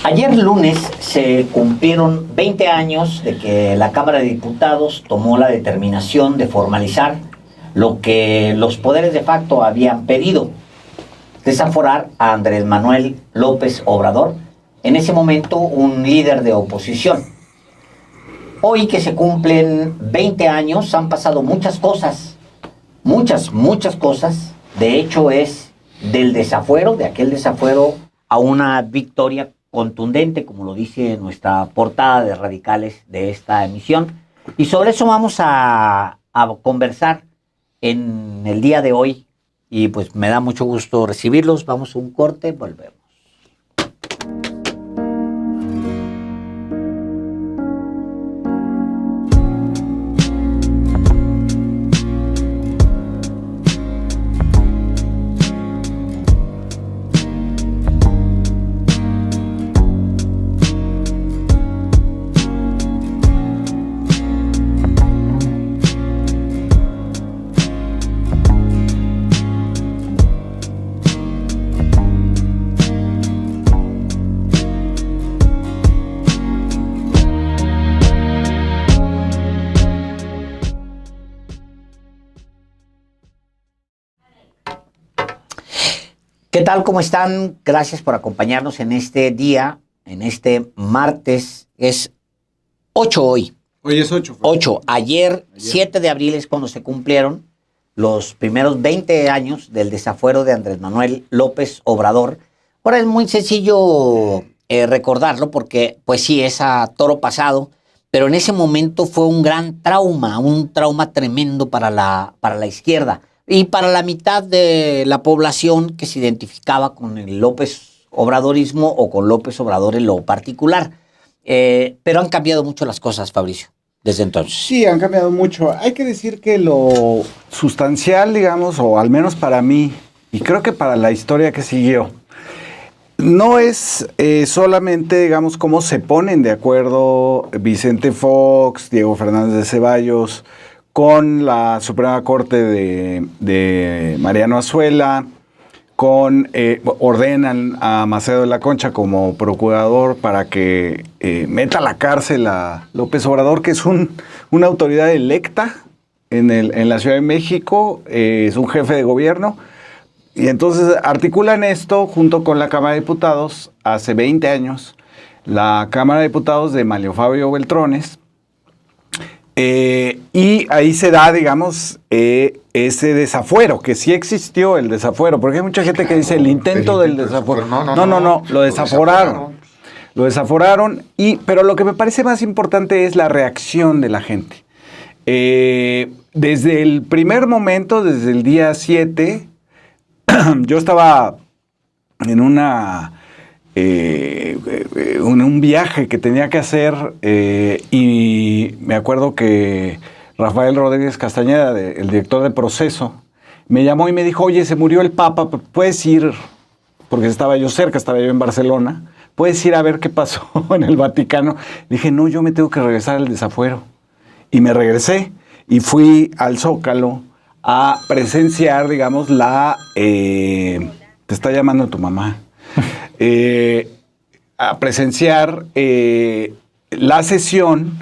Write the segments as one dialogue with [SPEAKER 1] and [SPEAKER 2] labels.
[SPEAKER 1] Ayer lunes se cumplieron 20 años de que la Cámara de Diputados tomó la determinación de formalizar lo que los poderes de facto habían pedido: desaforar a Andrés Manuel López Obrador, en ese momento un líder de oposición. Hoy que se cumplen 20 años han pasado muchas cosas, muchas cosas. De hecho, es del desafuero, de aquel desafuero, a una victoria contundente, como lo dice nuestra portada de Radicales de esta emisión. Y sobre eso vamos a conversar en el día de hoy. Y pues me da mucho gusto recibirlos. Vamos a un corte, volvemos. ¿Qué tal? ¿Cómo están? Gracias por acompañarnos en este día, en este martes. Es 8 hoy.
[SPEAKER 2] Hoy es 8.
[SPEAKER 1] 8. Ayer, 7 de abril, es cuando se cumplieron los primeros 20 años del desafuero de Andrés Manuel López Obrador. Ahora es muy sencillo recordarlo porque, pues sí, es a toro pasado, pero en ese momento fue un gran trauma, un trauma tremendo para la izquierda. Y para la mitad de la población que se identificaba con el López Obradorismo o con López Obrador en lo particular. Pero han cambiado mucho las cosas, Fabricio, desde entonces.
[SPEAKER 2] Sí, han cambiado mucho. Hay que decir que lo sustancial, digamos, o al menos para mí, y creo que para la historia que siguió, no es solamente, digamos, cómo se ponen de acuerdo Vicente Fox, Diego Fernández de Ceballos, con la Suprema Corte de Mariano Azuela, ordenan a Macedo de la Concha como procurador para que meta a la cárcel a López Obrador, que es una autoridad electa en la Ciudad de México, es un jefe de gobierno, y entonces articulan esto junto con la Cámara de Diputados hace 20 años, la Cámara de Diputados de Manlio Fabio Beltrones. Y ahí se da, digamos, ese desafuero, que sí existió el desafuero, porque hay mucha gente que dice el intento del desafuero. No, lo desaforaron. Lo desaforaron, pero lo que me parece más importante es la reacción de la gente. Desde el primer momento, desde el día 7, yo estaba en un viaje que tenía que hacer y me acuerdo que Rafael Rodríguez Castañeda, el director de Proceso, me llamó y me dijo: oye, se murió el Papa, ¿puedes ir? Porque estaba yo cerca, estaba yo en Barcelona, ¿puedes ir a ver qué pasó en el Vaticano? Dije: no, yo me tengo que regresar al desafuero. Y me regresé y fui al Zócalo a presenciar, digamos, te está llamando tu mamá. A presenciar la sesión,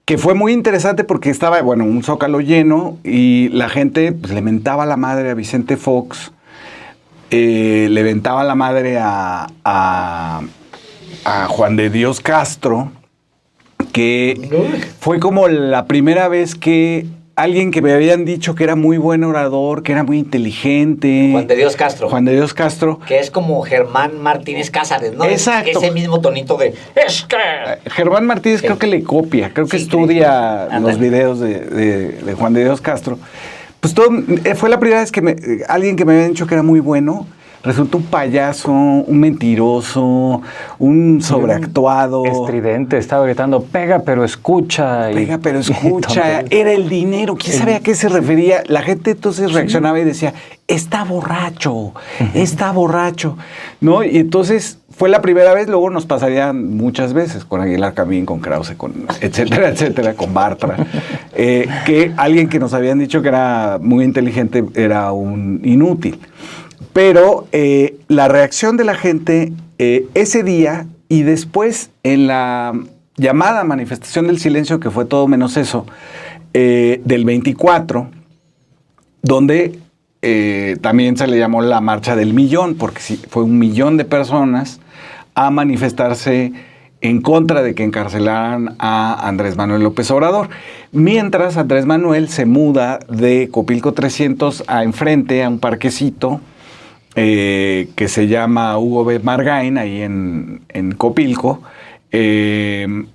[SPEAKER 2] que fue muy interesante porque estaba, un Zócalo lleno y la gente pues, le mentaba la madre a Vicente Fox, le mentaba la madre a Juan de Dios Castro, que fue como la primera vez que alguien que me habían dicho que era muy buen orador, que era muy inteligente.
[SPEAKER 1] Juan de Dios Castro.
[SPEAKER 2] Juan de Dios Castro.
[SPEAKER 1] Que es como Germán Martínez Cázares, ¿no?
[SPEAKER 2] Exacto.
[SPEAKER 1] Ese mismo tonito de... Es que...
[SPEAKER 2] Germán Martínez creo que le copia, creo que estudia los videos de Juan de Dios Castro. Pues fue la primera vez que alguien que me había dicho que era muy bueno, resultó un payaso, un mentiroso, un sobreactuado.
[SPEAKER 3] Estridente, estaba gritando, pega pero escucha.
[SPEAKER 2] Pega pero escucha, era el dinero, ¿quién sabe a qué se refería? La gente entonces reaccionaba y decía, está borracho, está borracho, ¿no? Y entonces fue la primera vez, luego nos pasarían muchas veces, con Aguilar Camín, con Krause, etcétera, etcétera, con Bartra, que alguien que nos habían dicho que era muy inteligente era un inútil. Pero la reacción de la gente ese día Y después, en la llamada manifestación del silencio, que fue todo menos eso, del 24, donde también se le llamó la Marcha del Millón, porque sí, fue 1 millón de personas a manifestarse en contra de que encarcelaran a Andrés Manuel López Obrador. Mientras Andrés Manuel se muda de Copilco 300 a enfrente, a un parquecito que se llama Hugo B. Margain, ahí en Copilco, en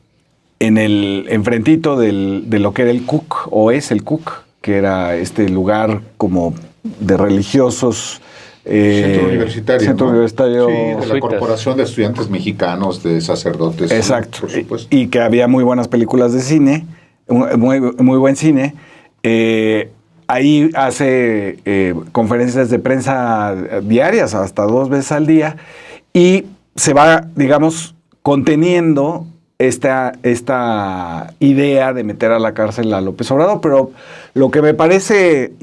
[SPEAKER 2] el enfrentito de lo que era el CUC, o es el CUC, que era este lugar como de religiosos.
[SPEAKER 4] Centro universitario.
[SPEAKER 2] Centro universitario.
[SPEAKER 4] Sí, de la Corporación de Estudiantes Mexicanos, de sacerdotes.
[SPEAKER 2] Exacto.
[SPEAKER 4] Por supuesto.
[SPEAKER 2] Y que había muy buenas películas de cine, muy buen cine. Ahí hace conferencias de prensa diarias, hasta 2 veces al día, y se va, digamos, conteniendo esta idea de meter a la cárcel a López Obrador. Pero lo que me parece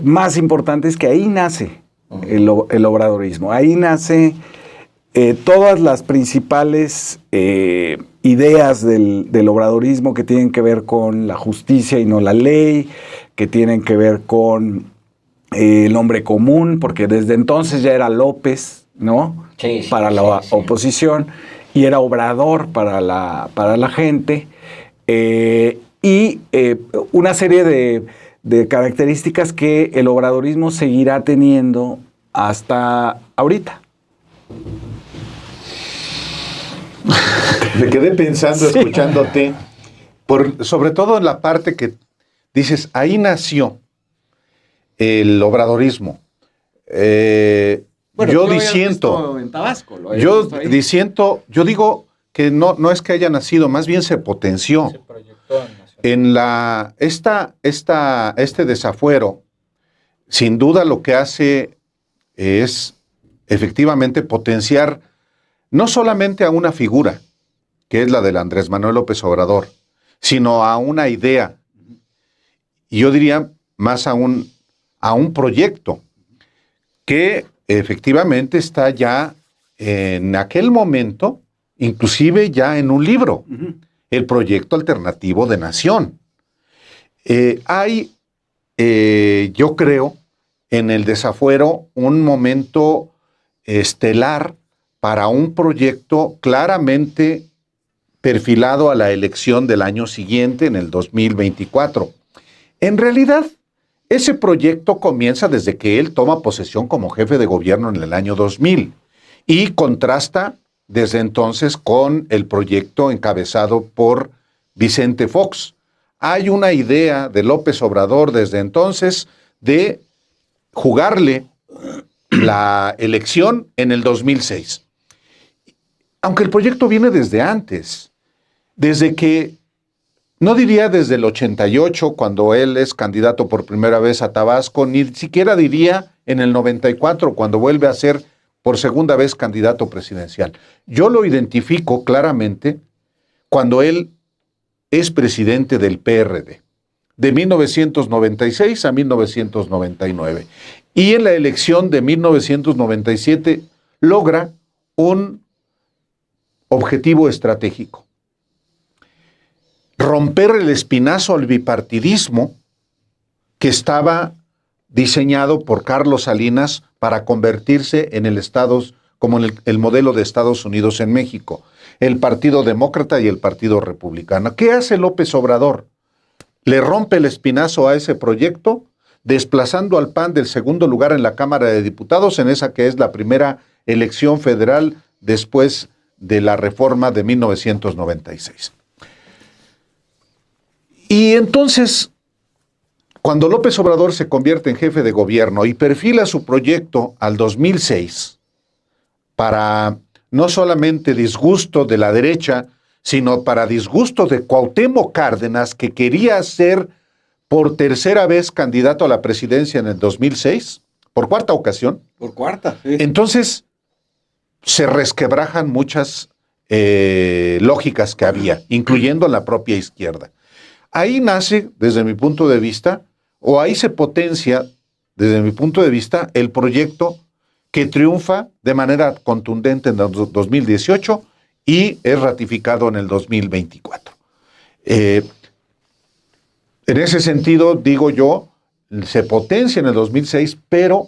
[SPEAKER 2] más importante es que ahí nace el obradorismo. Ahí nace todas las principales ideas del obradorismo que tienen que ver con la justicia y no la ley, que tienen que ver con el hombre común, porque desde entonces ya era López, ¿no?
[SPEAKER 1] Sí,
[SPEAKER 2] para la oposición, y era Obrador para la gente, y una serie de características que el obradorismo seguirá teniendo hasta ahorita.
[SPEAKER 4] Me quedé pensando, escuchándote, sobre todo en la parte que dices, ahí nació el obradorismo.
[SPEAKER 2] Bueno,
[SPEAKER 4] yo disiento.
[SPEAKER 2] En Tabasco,
[SPEAKER 4] yo digo que no es que haya nacido, más bien se potenció.
[SPEAKER 5] Se proyectó en
[SPEAKER 4] Este desafuero, sin duda lo que hace es efectivamente potenciar no solamente a una figura, que es la del Andrés Manuel López Obrador, sino a una idea, y yo diría más a un proyecto, que efectivamente está ya en aquel momento, inclusive ya en un libro, el Proyecto Alternativo de Nación. Hay, yo creo, en el desafuero un momento estelar para un proyecto claramente perfilado a la elección del año siguiente, en el 2024. En realidad, ese proyecto comienza desde que él toma posesión como jefe de gobierno en el año 2000 y contrasta desde entonces con el proyecto encabezado por Vicente Fox. Hay una idea de López Obrador desde entonces de jugarle la elección en el 2006. Aunque el proyecto viene desde antes, desde que, no diría desde el 88, cuando él es candidato por primera vez a Tabasco, ni siquiera diría en el 94, cuando vuelve a ser por segunda vez candidato presidencial. Yo lo identifico claramente cuando él es presidente del PRD, de 1996 a 1999. Y en la elección de 1997 logra un objetivo estratégico: romper el espinazo al bipartidismo que estaba diseñado por Carlos Salinas para convertirse en como el modelo de Estados Unidos en México, el Partido Demócrata y el Partido Republicano. ¿Qué hace López Obrador? Le rompe el espinazo a ese proyecto, desplazando al PAN del segundo lugar en la Cámara de Diputados, en esa que es la primera elección federal después de la reforma de 1996. Y entonces, cuando López Obrador se convierte en jefe de gobierno y perfila su proyecto al 2006, para no solamente disgusto de la derecha, sino para disgusto de Cuauhtémoc Cárdenas, que quería ser por tercera vez candidato a la presidencia en el 2006, por cuarta ocasión.
[SPEAKER 2] Por cuarta, sí.
[SPEAKER 4] Entonces, se resquebrajan muchas lógicas que había, incluyendo la propia izquierda. Ahí nace, desde mi punto de vista, o ahí se potencia, desde mi punto de vista, el proyecto que triunfa de manera contundente en el 2018 y es ratificado en el 2024. En ese sentido, digo yo, se potencia en el 2006, pero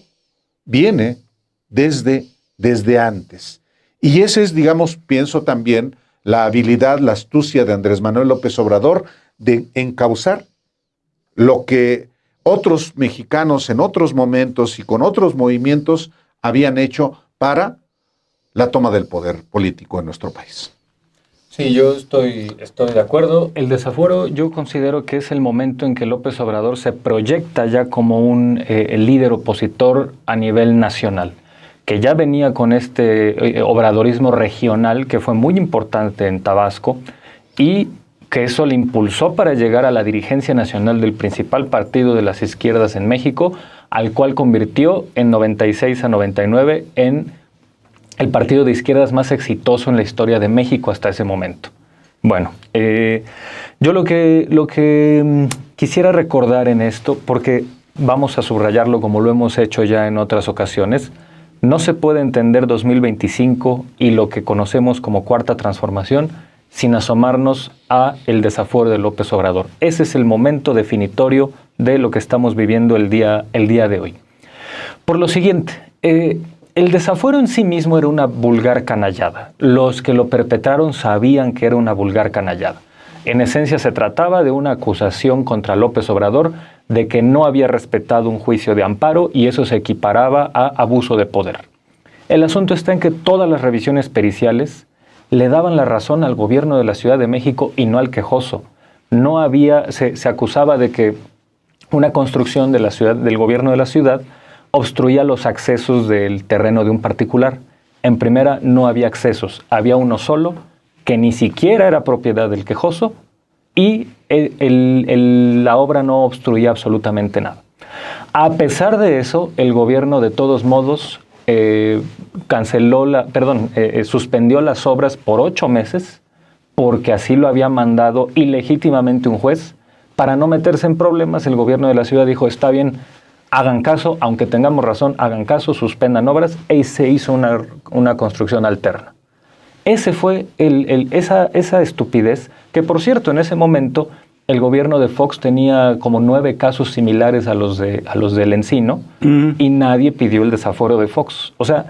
[SPEAKER 4] viene desde antes. Y ese es, digamos, pienso también, la habilidad, la astucia de Andrés Manuel López Obrador de encauzar lo que otros mexicanos en otros momentos y con otros movimientos habían hecho para la toma del poder político en nuestro país.
[SPEAKER 3] Sí, yo estoy de acuerdo. El desafuero yo considero que es el momento en que López Obrador se proyecta ya como el líder opositor a nivel nacional, que ya venía con este obradorismo regional que fue muy importante en Tabasco y que eso le impulsó para llegar a la dirigencia nacional del principal partido de las izquierdas en México, al cual convirtió en 96 a 99 en el partido de izquierdas más exitoso en la historia de México hasta ese momento. Bueno, yo lo que quisiera recordar en esto, porque vamos a subrayarlo como lo hemos hecho ya en otras ocasiones, no se puede entender 2025 y lo que conocemos como Cuarta Transformación sin asomarnos a el desafuero de López Obrador. Ese es el momento definitorio de lo que estamos viviendo el día de hoy. Por lo siguiente, el desafuero en sí mismo era una vulgar canallada. Los que lo perpetraron sabían que era una vulgar canallada. En esencia se trataba de una acusación contra López Obrador de que no había respetado un juicio de amparo y eso se equiparaba a abuso de poder. El asunto está en que todas las revisiones periciales le daban la razón al gobierno de la Ciudad de México y no al quejoso. No había, se acusaba de que una construcción de la ciudad, del gobierno de la ciudad obstruía los accesos del terreno de un particular. En primera, no había accesos, había uno solo, que ni siquiera era propiedad del quejoso, y la obra no obstruía absolutamente nada. A pesar de eso, el gobierno de todos modos suspendió las obras por 8 meses, porque así lo había mandado ilegítimamente un juez. Para no meterse en problemas, el gobierno de la ciudad dijo, está bien, hagan caso, aunque tengamos razón, hagan caso, suspendan obras, y se hizo una construcción alterna. Ese fue esa estupidez, que por cierto, en ese momento, el gobierno de Fox tenía como 9 casos similares a los del Encino, y nadie pidió el desafuero de Fox. O sea,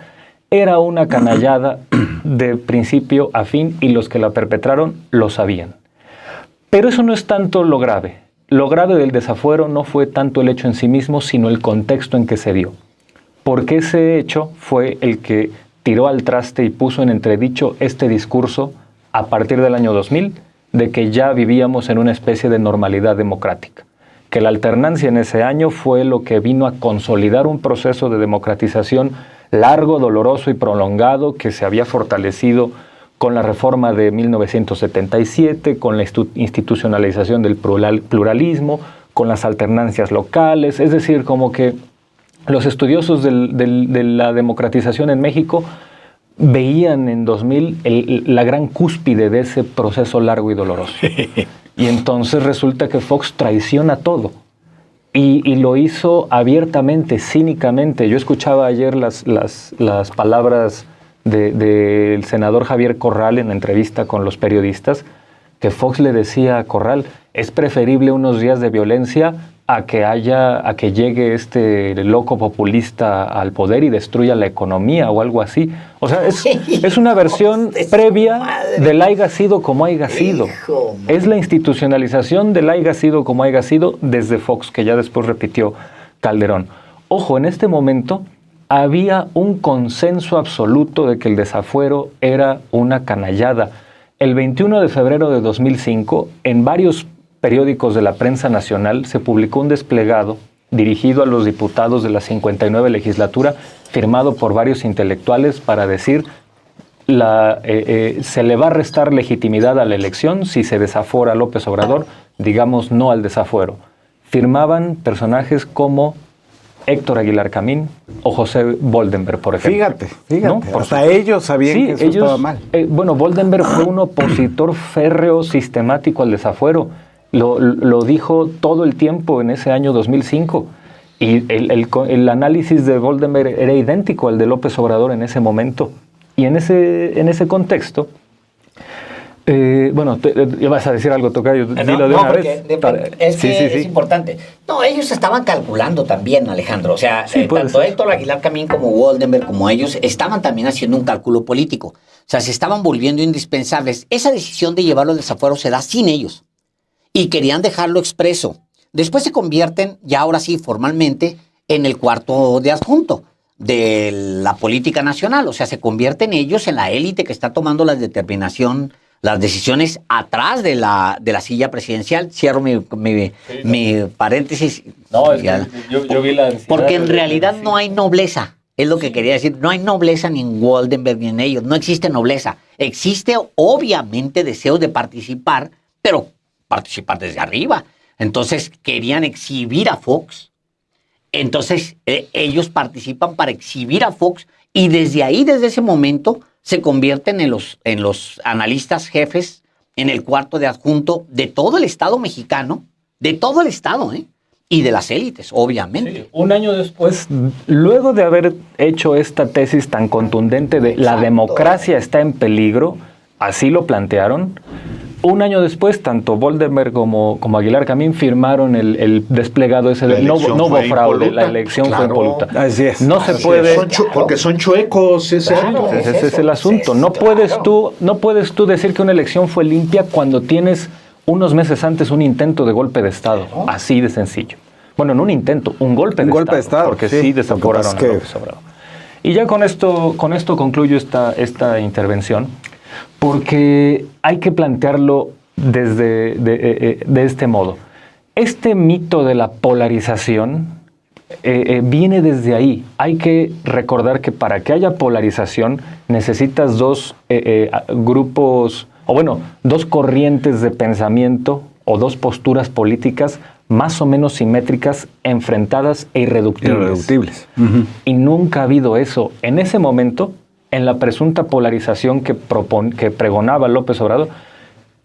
[SPEAKER 3] era una canallada de principio a fin, y los que la perpetraron lo sabían. Pero eso no es tanto lo grave. Lo grave del desafuero no fue tanto el hecho en sí mismo, sino el contexto en que se dio. Porque ese hecho fue el que tiró al traste y puso en entredicho este discurso a partir del año 2000 de que ya vivíamos en una especie de normalidad democrática. Que la alternancia en ese año fue lo que vino a consolidar un proceso de democratización largo, doloroso y prolongado que se había fortalecido con la reforma de 1977, con la institucionalización del pluralismo, con las alternancias locales, es decir, como que los estudiosos de la democratización en México veían en 2000 la gran cúspide de ese proceso largo y doloroso. Y entonces resulta que Fox traiciona todo. Y lo hizo abiertamente, cínicamente. Yo escuchaba ayer las palabras del senador Javier Corral en la entrevista con los periodistas, que Fox le decía a Corral, es preferible unos días de violencia a que llegue este loco populista al poder y destruya la economía o algo así. O sea, es una versión previa del haiga sido como haiga sido. Es la institucionalización del haiga sido como haiga sido desde Fox, que ya después repitió Calderón. Ojo, en este momento había un consenso absoluto de que el desafuero era una canallada. El 21 de febrero de 2005, en varios periódicos de la prensa nacional, se publicó un desplegado dirigido a los diputados de la 59 legislatura, firmado por varios intelectuales para decir se le va a restar legitimidad a la elección si se desafora a López Obrador, digamos no al desafuero. Firmaban personajes como Héctor Aguilar Camín o José Boldenberg, por ejemplo.
[SPEAKER 2] Fíjate,
[SPEAKER 3] ¿No?
[SPEAKER 2] hasta ellos sabían que eso estaba mal.
[SPEAKER 3] Boldenberg fue un opositor férreo, sistemático al desafuero. Lo dijo todo el tiempo en ese año 2005. Y el análisis de Boldenberg era idéntico al de López Obrador en ese momento. Y en ese contexto, Bueno, vas a decir algo, Tocayo. Dilo de una vez.
[SPEAKER 1] Es importante. No, ellos estaban calculando también, Alejandro. O sea, tanto Héctor Aguilar Camín como Woldenberg, como ellos, estaban también haciendo un cálculo político. O sea, se estaban volviendo indispensables. Esa decisión de llevarlo al desafuero se da sin ellos. Y querían dejarlo expreso. Después se convierten, ya ahora sí, formalmente, en el cuarto de adjunto de la política nacional. O sea, se convierten ellos en la élite que está tomando las decisiones atrás de la silla presidencial. Cierro mi paréntesis.
[SPEAKER 3] No, es que yo vi la...
[SPEAKER 1] Porque en realidad no hay nobleza. Es lo que quería decir. No hay nobleza ni en Woldenberg ni en ellos. No existe nobleza. Existe, obviamente, deseo de participar, pero participar desde arriba. Entonces, querían exhibir a Fox. Entonces, ellos participan para exhibir a Fox y desde ahí, desde ese momento, se convierten en los analistas jefes, en el cuarto de adjunto de todo el Estado mexicano, de todo el Estado, y de las élites, obviamente.
[SPEAKER 3] Sí, un año después, luego de haber hecho esta tesis tan contundente de la democracia está en peligro, así lo plantearon. Un año después, tanto Woldenberg como Aguilar Camín firmaron el desplegado ese de no hubo fraude, la elección fue impoluta.
[SPEAKER 2] Así es.
[SPEAKER 3] No se puede...
[SPEAKER 5] Porque son chuecos, ese
[SPEAKER 3] es el asunto. No puedes tú decir que una elección fue limpia cuando tienes unos meses antes un intento de golpe de Estado. Así de sencillo. Bueno, no un intento, un golpe de Estado. Porque sí desaforaron a López Obrador. Y ya con esto concluyo esta intervención. Porque hay que plantearlo de este modo. Este mito de la polarización viene desde ahí. Hay que recordar que para que haya polarización necesitas dos grupos, o bueno, dos corrientes de pensamiento o dos posturas políticas más o menos simétricas, enfrentadas e irreductibles. Y nunca ha habido eso. En ese momento, en la presunta polarización que pregonaba López Obrador,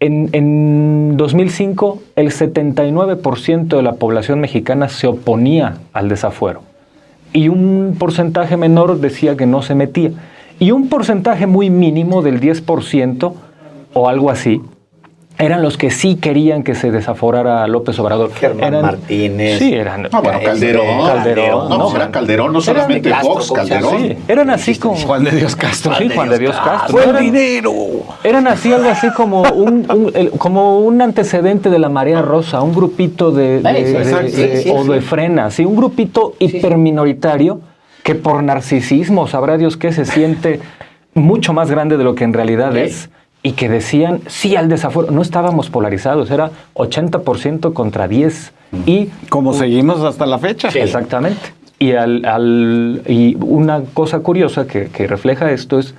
[SPEAKER 3] en 2005 el 79% de la población mexicana se oponía al desafuero y un porcentaje menor decía que no se metía y un porcentaje muy mínimo del 10% o algo así eran los que sí querían que se desaforara a López Obrador.
[SPEAKER 1] Germán Martínez.
[SPEAKER 3] Sí, eran.
[SPEAKER 5] No, bueno, Calderón. No, era Calderón, no solamente Fox, Calderón.
[SPEAKER 3] Sí, eran así como...
[SPEAKER 2] Juan de Dios Castro.
[SPEAKER 3] Sí, Juan de Dios Castro.
[SPEAKER 2] ¡Buen dinero!
[SPEAKER 3] Eran así, algo así como un antecedente de la Marea Rosa, un grupito o de Frena, sí, un grupito hiperminoritario que por narcisismo, sabrá Dios qué, se siente mucho más grande de lo que en realidad es. Y que decían sí al desafuero. No estábamos polarizados, era 80% contra 10. Y
[SPEAKER 2] como seguimos hasta la fecha.
[SPEAKER 3] Sí. Exactamente. Y una cosa curiosa que refleja esto es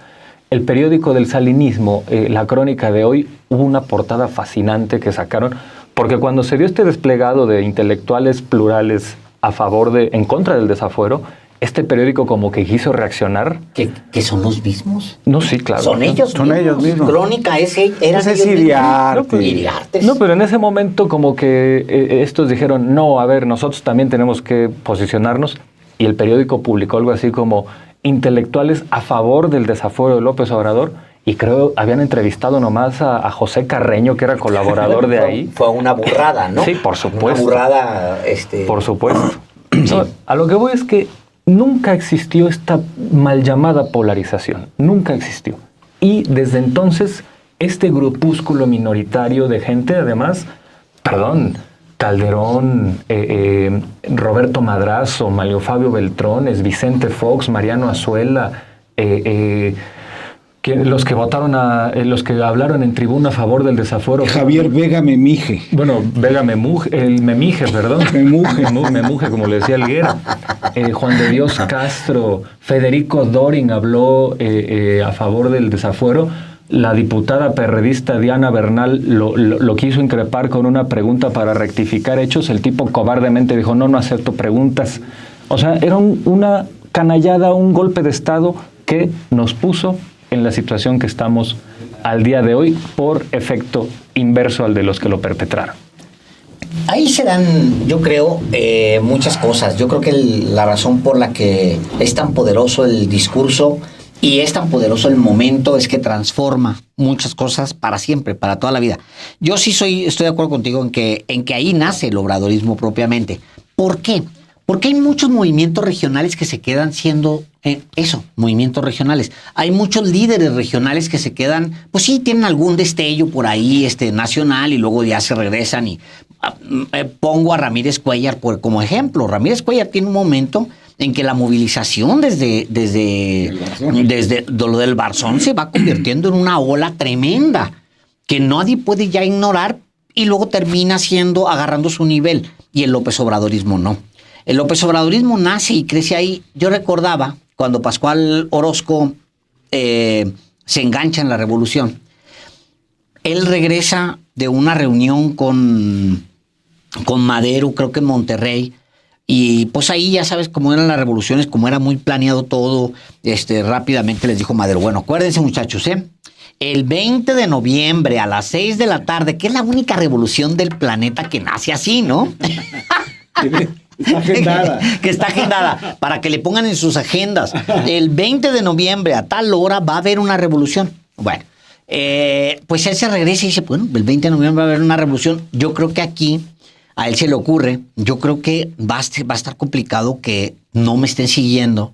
[SPEAKER 3] el periódico del salinismo, La Crónica de Hoy, hubo una portada fascinante que sacaron, porque cuando se dio este desplegado de intelectuales plurales en contra del desafuero, este periódico como que quiso reaccionar.
[SPEAKER 1] ¿Que son los mismos?
[SPEAKER 3] No, sí, claro.
[SPEAKER 1] Son ellos mismos. Crónica era
[SPEAKER 2] Iriarte.
[SPEAKER 3] No, pero en ese momento como que estos dijeron, no, a ver, nosotros también tenemos que posicionarnos. Y el periódico publicó algo así como intelectuales a favor del desafuero de López Obrador. Y creo habían entrevistado nomás a José Carreño, que era colaborador de ahí.
[SPEAKER 1] Fue una burrada, ¿no?
[SPEAKER 3] Sí, por supuesto.
[SPEAKER 1] Una burrada,
[SPEAKER 3] Por supuesto. Sí. A lo que voy es que nunca existió esta mal llamada polarización, nunca existió. Y desde entonces, este grupúsculo minoritario de gente, además, Calderón, Roberto Madrazo, Mario Fabio Beltrones, Vicente Fox, Mariano Azuela, los que votaron los que hablaron en tribuna a favor del desafuero.
[SPEAKER 2] Javier Vega Memije.
[SPEAKER 3] Bueno, Vega Memije, perdón. Memuje, como le decía Alguera. Juan de Dios Castro, Federico Dorin habló a favor del desafuero. La diputada perredista Diana Bernal lo quiso increpar con una pregunta para rectificar hechos. El tipo cobardemente dijo, no acepto preguntas. O sea, era una canallada, un golpe de Estado que nos puso en la situación que estamos al día de hoy por efecto inverso al de los que lo perpetraron.
[SPEAKER 1] Ahí se dan, yo creo, muchas cosas. Yo creo que la razón por la que es tan poderoso el discurso Y es tan poderoso el momento, es que transforma muchas cosas para siempre, para toda la vida. Yo sí estoy de acuerdo contigo en que ahí nace el obradorismo propiamente. ¿Por qué? Porque hay muchos movimientos regionales que se quedan siendo movimientos regionales. Hay muchos líderes regionales que se quedan, pues sí, tienen algún destello por ahí nacional y luego ya se regresan. Y pongo a Ramírez Cuéllar como ejemplo. Ramírez Cuéllar tiene un momento en que la movilización desde lo del Barzón se va convirtiendo en una ola tremenda que nadie puede ya ignorar y luego termina agarrando su nivel. Y el López Obradorismo no. El López Obradorismo nace y crece ahí. Yo recordaba cuando Pascual Orozco se engancha en la revolución. Él regresa de una reunión con Madero, creo que en Monterrey, y pues ahí ya sabes cómo eran las revoluciones, cómo era muy planeado todo. Rápidamente les dijo Madero, bueno, acuérdense muchachos, el 20 de noviembre a las 6 de la tarde, que es la única revolución del planeta que nace así, ¿no?
[SPEAKER 2] Está agendada.
[SPEAKER 1] Que está agendada, para que le pongan en sus agendas. El 20 de noviembre a tal hora va a haber una revolución. Bueno, pues él se regresa y dice, bueno, el 20 de noviembre va a haber una revolución. Yo creo que aquí a él se le ocurre, yo creo que va a estar complicado que no me estén siguiendo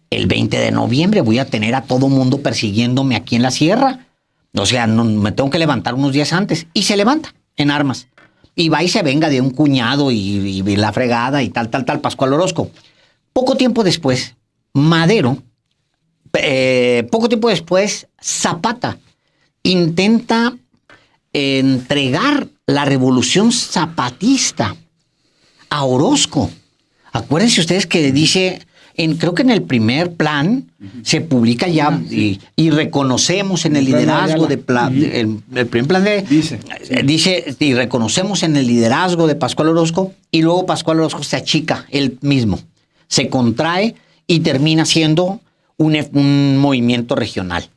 [SPEAKER 1] el 20 de noviembre. Voy a tener a todo mundo persiguiéndome aquí en la sierra. O sea, no, me tengo que levantar unos días antes. Y se levanta en armas. Y va y se venga de un cuñado y la fregada y tal, Pascual Orozco. Poco tiempo después, Madero, Zapata intenta entregar la revolución zapatista a Orozco. Acuérdense ustedes que dice, creo que en el primer plan se publica ya y reconocemos en el liderazgo el primer plan dice y reconocemos en el liderazgo de Pascual Orozco, y luego Pascual Orozco se achica él mismo, se contrae y termina siendo un movimiento regional.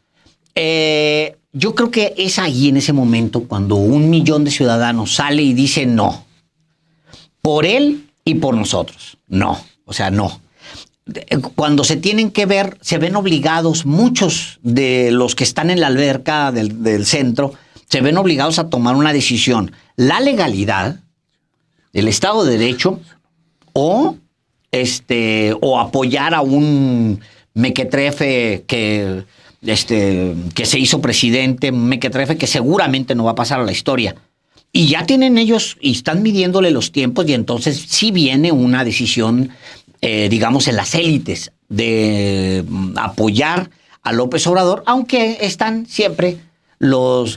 [SPEAKER 1] Yo creo que es ahí, en ese momento, cuando 1 millón de ciudadanos sale y dice no, por él y por nosotros, no, o sea, no. Cuando se tienen que ver, se ven obligados, muchos de los que están en la alberca del centro, se ven obligados a tomar una decisión: la legalidad, el Estado de Derecho, o apoyar a un mequetrefe que se hizo presidente, un mequetrefe que seguramente no va a pasar a la historia. Y ya tienen ellos, y están midiéndole los tiempos, y entonces sí viene una decisión, digamos, en las élites, de apoyar a López Obrador, aunque están siempre los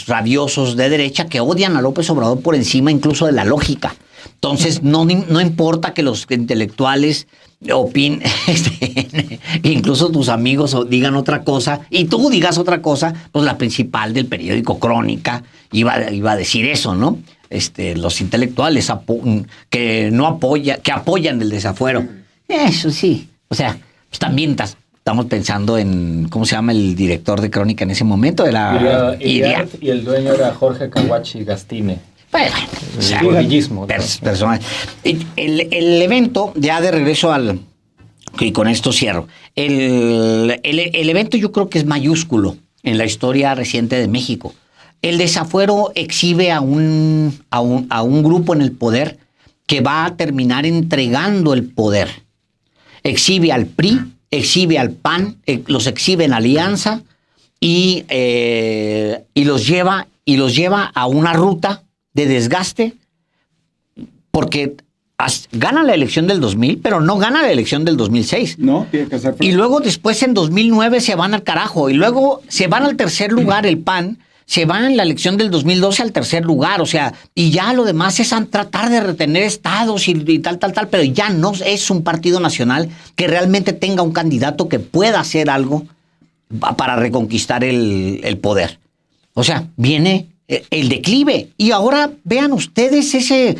[SPEAKER 1] rabiosos de derecha que odian a López Obrador por encima incluso de la lógica. Entonces, no importa que los intelectuales opinen, incluso tus amigos digan otra cosa y tú digas otra cosa, pues la principal del periódico Crónica iba a decir eso, ¿no? Los intelectuales que apoyan el desafuero. Eso sí, o sea, pues también estamos pensando en, ¿cómo se llama el director de Crónica en ese momento? Era
[SPEAKER 3] Iriart, y el dueño era Jorge Caguachi Gastine.
[SPEAKER 1] Bueno, o sea, personal. El evento, ya de regreso y con esto cierro, el evento yo creo que es mayúsculo en la historia reciente de México. El desafuero exhibe a un grupo en el poder que va a terminar entregando el poder. Exhibe al PRI, exhibe al PAN, los exhibe en alianza y los lleva a una ruta de desgaste, porque gana la elección del 2000, pero no gana la elección del 2006.
[SPEAKER 2] No, tiene que ser.
[SPEAKER 1] Y luego después en 2009 se van al carajo, y luego se van al tercer lugar el PAN, se van en la elección del 2012 al tercer lugar, o sea, y ya lo demás es tratar de retener estados y tal, pero ya no es un partido nacional que realmente tenga un candidato que pueda hacer algo para reconquistar el poder. O sea, viene el declive. Y ahora vean ustedes ese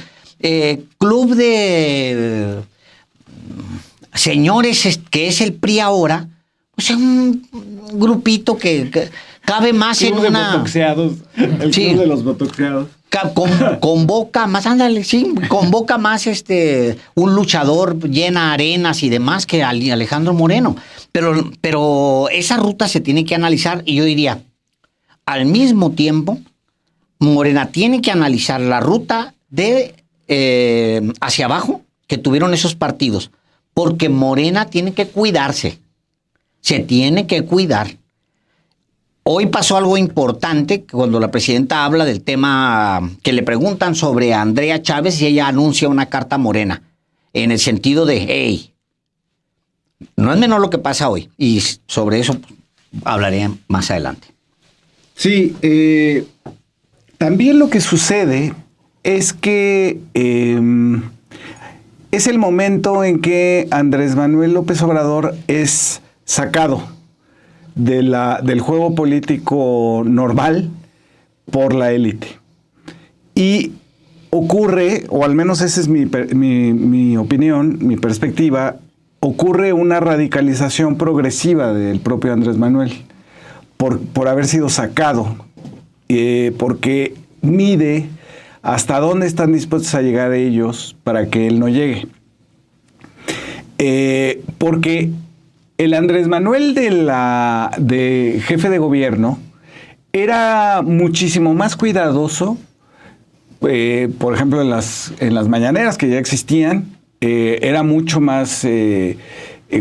[SPEAKER 1] club de señores que es el PRI ahora, o sea, un grupito que cabe más
[SPEAKER 2] club
[SPEAKER 1] en
[SPEAKER 2] de
[SPEAKER 1] una...
[SPEAKER 2] botoxeados, el
[SPEAKER 1] Sí.
[SPEAKER 2] club de los botoxeados.
[SPEAKER 1] convoca más, ándale, sí, convoca más un luchador, llena arenas y demás que Alejandro Moreno. Pero esa ruta se tiene que analizar y yo diría, al mismo tiempo, Morena tiene que analizar la ruta de hacia abajo que tuvieron esos partidos, porque Morena tiene que cuidarse, se tiene que cuidar. Hoy pasó algo importante cuando la presidenta habla del tema que le preguntan sobre Andrea Chávez y ella anuncia una carta a Morena, en el sentido de, hey, no es menor lo que pasa hoy, y sobre eso hablaré más adelante.
[SPEAKER 2] Sí, también lo que sucede es que es el momento en que Andrés Manuel López Obrador es sacado del juego político normal por la élite. Y ocurre, o al menos esa es mi opinión, mi perspectiva, ocurre una radicalización progresiva del propio Andrés Manuel por haber sido sacado, porque mide hasta dónde están dispuestos a llegar ellos para que él no llegue. Porque el Andrés Manuel de jefe de gobierno era muchísimo más cuidadoso, por ejemplo, en las mañaneras que ya existían, era mucho más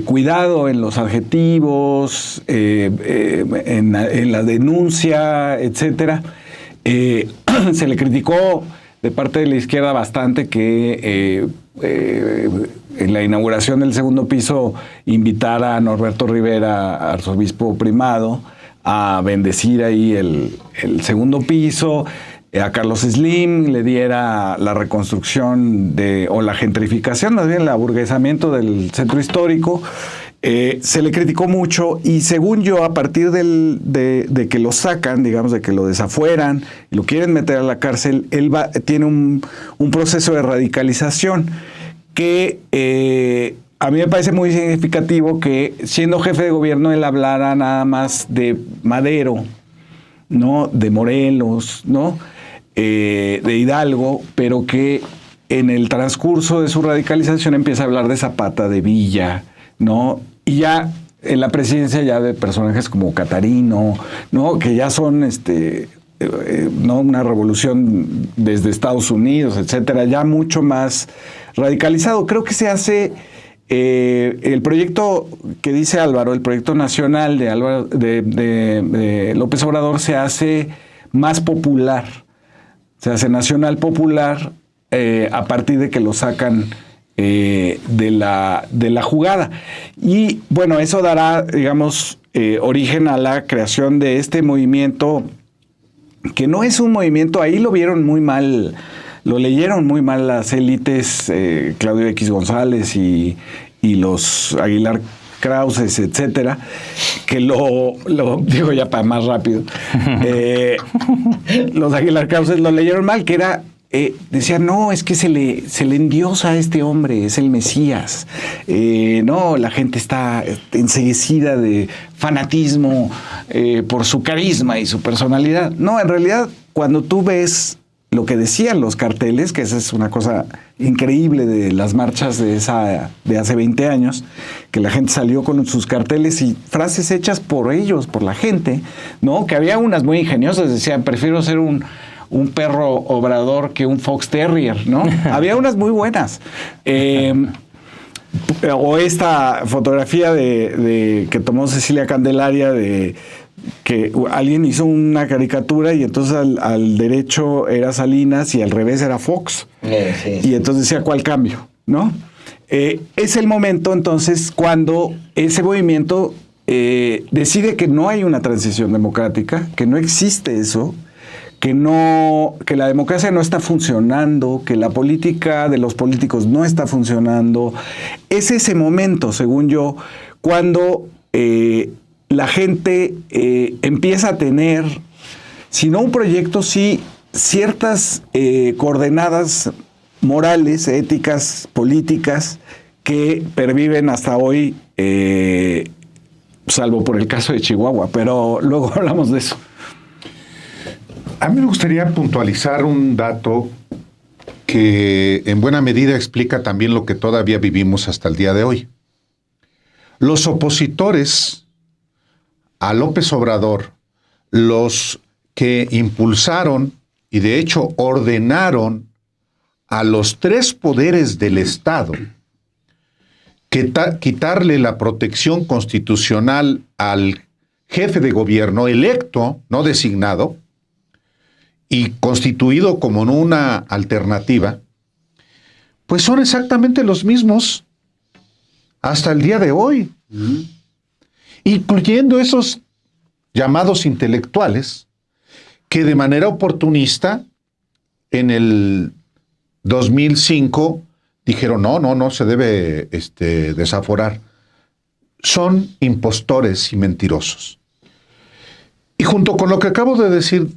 [SPEAKER 2] cuidado en los adjetivos, en la denuncia, etcétera. Se le criticó de parte de la izquierda bastante que en la inauguración del segundo piso invitara a Norberto Rivera, arzobispo primado, a bendecir ahí el segundo piso, a Carlos Slim le diera la reconstrucción o la gentrificación, más bien el aburguesamiento del centro histórico. Se le criticó mucho y según yo, a partir de que lo sacan, digamos, de que lo desafueran y lo quieren meter a la cárcel, él tiene un proceso de radicalización que a mí me parece muy significativo que siendo jefe de gobierno él hablara nada más de Madero, ¿no? De Morelos, ¿no? De Hidalgo, pero que en el transcurso de su radicalización empieza a hablar de Zapata, de Villa, ¿no? Y ya en la presidencia ya de personajes como Catarino, ¿no? Que ya son ¿no? Una revolución desde Estados Unidos, etcétera, ya mucho más radicalizado. Creo que se hace el proyecto que dice Álvaro, el proyecto nacional de López Obrador se hace más popular, se hace nacional popular a partir de que lo sacan de la jugada. Y bueno, eso dará, digamos, origen a la creación de este movimiento, que no es un movimiento, ahí lo vieron muy mal, lo leyeron muy mal las élites, Claudio X González y los Aguilar Krauses, etcétera, que lo digo ya para más rápido, los Aguilar Krauses lo leyeron mal, que era decían, no, es que se le endiosa a este hombre, es el Mesías. No, la gente está enceguecida de fanatismo por su carisma y su personalidad. No, en realidad, cuando tú ves lo que decían los carteles, que esa es una cosa increíble de las marchas de hace 20 años, que la gente salió con sus carteles y frases hechas por ellos, por la gente, ¿no? Que había unas muy ingeniosas, decían, prefiero ser un perro obrador que un fox terrier, ¿no? Había unas muy buenas. O esta fotografía que tomó Cecilia Candelaria de que alguien hizo una caricatura y entonces al derecho era Salinas y al revés era Fox. Sí. Y entonces decía, ¿cuál cambio? ¿No? Es el momento entonces cuando ese movimiento decide que no hay una transición democrática, que no existe eso, que la democracia no está funcionando, que la política de los políticos no está funcionando. Es ese momento, según yo, cuando la gente empieza a tener, si no un proyecto, sí ciertas coordenadas morales, éticas, políticas, que perviven hasta hoy, salvo por el caso de Chihuahua, pero luego hablamos de eso.
[SPEAKER 4] A mí me gustaría puntualizar un dato que en buena medida explica también lo que todavía vivimos hasta el día de hoy. Los opositores a López Obrador, los que impulsaron y de hecho ordenaron a los tres poderes del Estado quitarle la protección constitucional al jefe de gobierno electo, no designado, y constituido como una alternativa, pues son exactamente los mismos hasta el día de hoy, incluyendo esos llamados intelectuales que de manera oportunista en el 2005 dijeron no se debe desaforar. Son impostores y mentirosos. Y junto con lo que acabo de decir,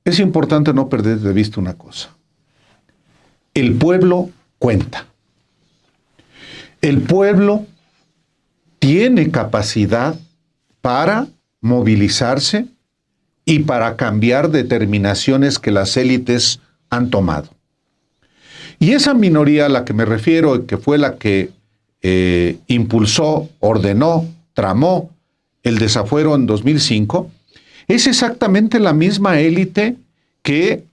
[SPEAKER 4] es importante no perder de vista una cosa. El pueblo cuenta. El pueblo tiene capacidad para movilizarse y para cambiar determinaciones que las élites han tomado. Y esa minoría a la que me refiero, que fue la que impulsó, ordenó, tramó el desafuero en 2005, es exactamente la misma élite que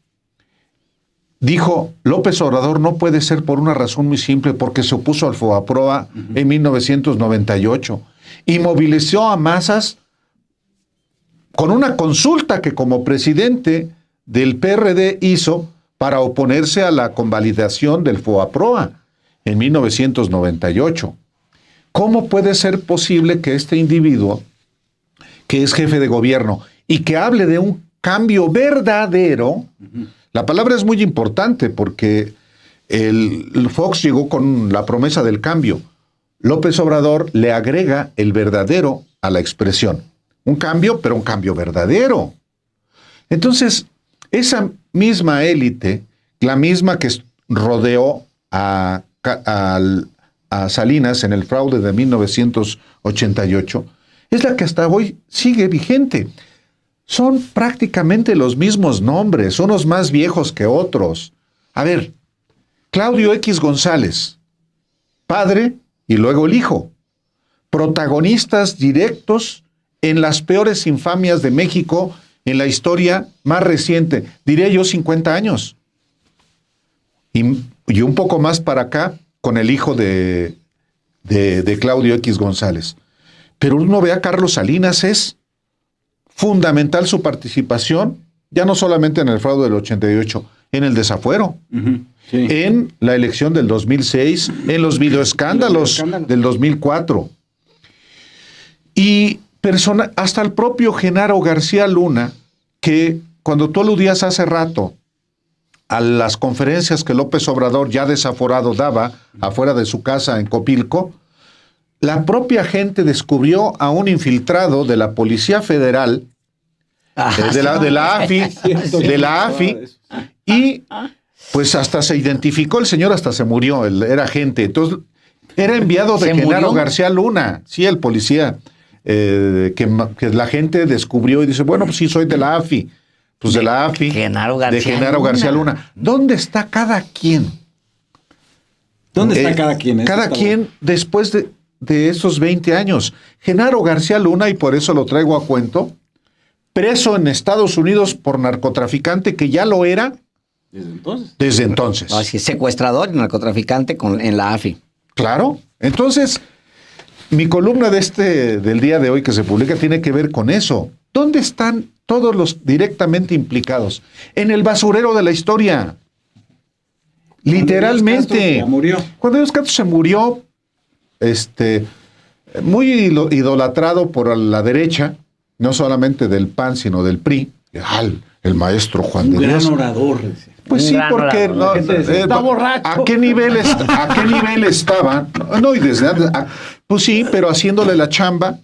[SPEAKER 4] dijo López Obrador no puede ser por una razón muy simple, porque se opuso al FOBAPROA en 1998 y movilizó a masas con una consulta que como presidente del PRD hizo para oponerse a la convalidación del FOBAPROA en 1998. ¿Cómo puede ser posible que este individuo, que es jefe de gobierno y que hable de un cambio verdadero? La palabra es muy importante porque el Fox llegó con la promesa del cambio. López Obrador le agrega el verdadero a la expresión. Un cambio, pero un cambio verdadero. Entonces, esa misma élite, la misma que rodeó a Salinas en el fraude de 1988, es la que hasta hoy sigue vigente. Son prácticamente los mismos nombres, unos más viejos que otros. A ver, Claudio X González, padre y luego el hijo, protagonistas directos en las peores infamias de México en la historia más reciente, diría yo 50 años. Y un poco más para acá con el hijo de Claudio X González. Pero uno ve a Carlos Salinas, es fundamental su participación, ya no solamente en el fraude del 88, en el desafuero, sí, en la elección del 2006, en los videoescándalos del 2004. Y hasta el propio Genaro García Luna, que cuando tú aludías hace rato a las conferencias que López Obrador, ya desaforado, daba afuera de su casa en Copilco, la propia gente descubrió a un infiltrado de la Policía Federal, de la AFI, y pues hasta se identificó, el señor hasta se murió, él era agente, entonces era enviado de Genaro García Luna, sí, el policía, que la gente descubrió y dice, bueno, pues sí, soy de la AFI, pues de la AFI, de Genaro García Luna. ¿Dónde está cada quien?
[SPEAKER 2] ¿Dónde está cada quien?
[SPEAKER 4] Cada quien después de esos 20 años. Genaro García Luna, y por eso lo traigo a cuento, preso en Estados Unidos por narcotraficante, que ya lo era desde entonces.
[SPEAKER 6] Así, secuestrador y narcotraficante en la AFI.
[SPEAKER 4] Claro. Entonces, mi columna del día de hoy que se publica tiene que ver con eso. ¿Dónde están todos los directamente implicados? En el basurero de la historia. Literalmente. Cuando Dios Castro se murió, muy idolatrado por la derecha, no solamente del PAN, sino del PRI, el maestro Juan de Dios.
[SPEAKER 2] Un gran orador.
[SPEAKER 4] Pues sí, porque
[SPEAKER 2] está borracho.
[SPEAKER 4] ¿A qué nivel estaban? No, y desde antes, pues sí, pero haciéndole la chamba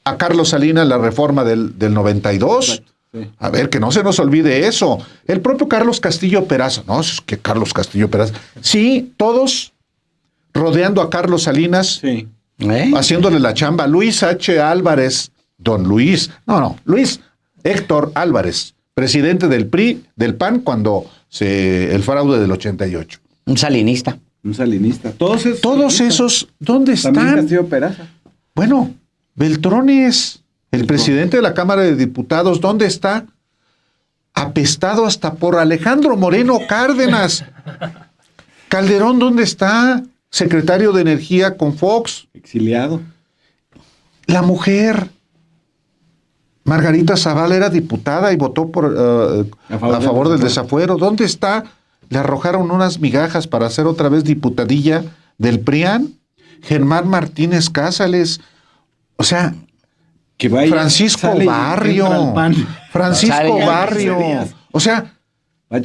[SPEAKER 4] a Carlos Salinas, la reforma del 92. Sí. A ver, que no se nos olvide eso. El propio Carlos Castillo Peraza, no, es que Carlos Castillo Peraza. Sí, todos rodeando a Carlos Salinas, sí, haciéndole la chamba. Luis H. Álvarez, Luis Héctor Álvarez, presidente del PRI, del PAN, cuando el fraude del 88.
[SPEAKER 6] Un salinista.
[SPEAKER 2] Un salinista. Todos
[SPEAKER 4] esos, ¿dónde
[SPEAKER 2] También
[SPEAKER 4] están?
[SPEAKER 2] Castillo Peraza.
[SPEAKER 4] Bueno, Beltrones, el presidente de la Cámara de Diputados, ¿dónde está? Apestado hasta por Alejandro Moreno Cárdenas. Calderón, ¿dónde está? Secretario de Energía con Fox.
[SPEAKER 2] Exiliado.
[SPEAKER 4] La mujer, Margarita Zavala, era diputada y votó a favor del desafuero. ¿Dónde está? Le arrojaron unas migajas para hacer otra vez diputadilla del PRIAN. Germán Martínez Cásales. O sea,
[SPEAKER 2] Que vaya,
[SPEAKER 4] Francisco
[SPEAKER 2] sale y
[SPEAKER 4] Barrio.
[SPEAKER 2] entra al PAN.
[SPEAKER 4] Francisco
[SPEAKER 6] Sale,
[SPEAKER 4] Barrio. O sea,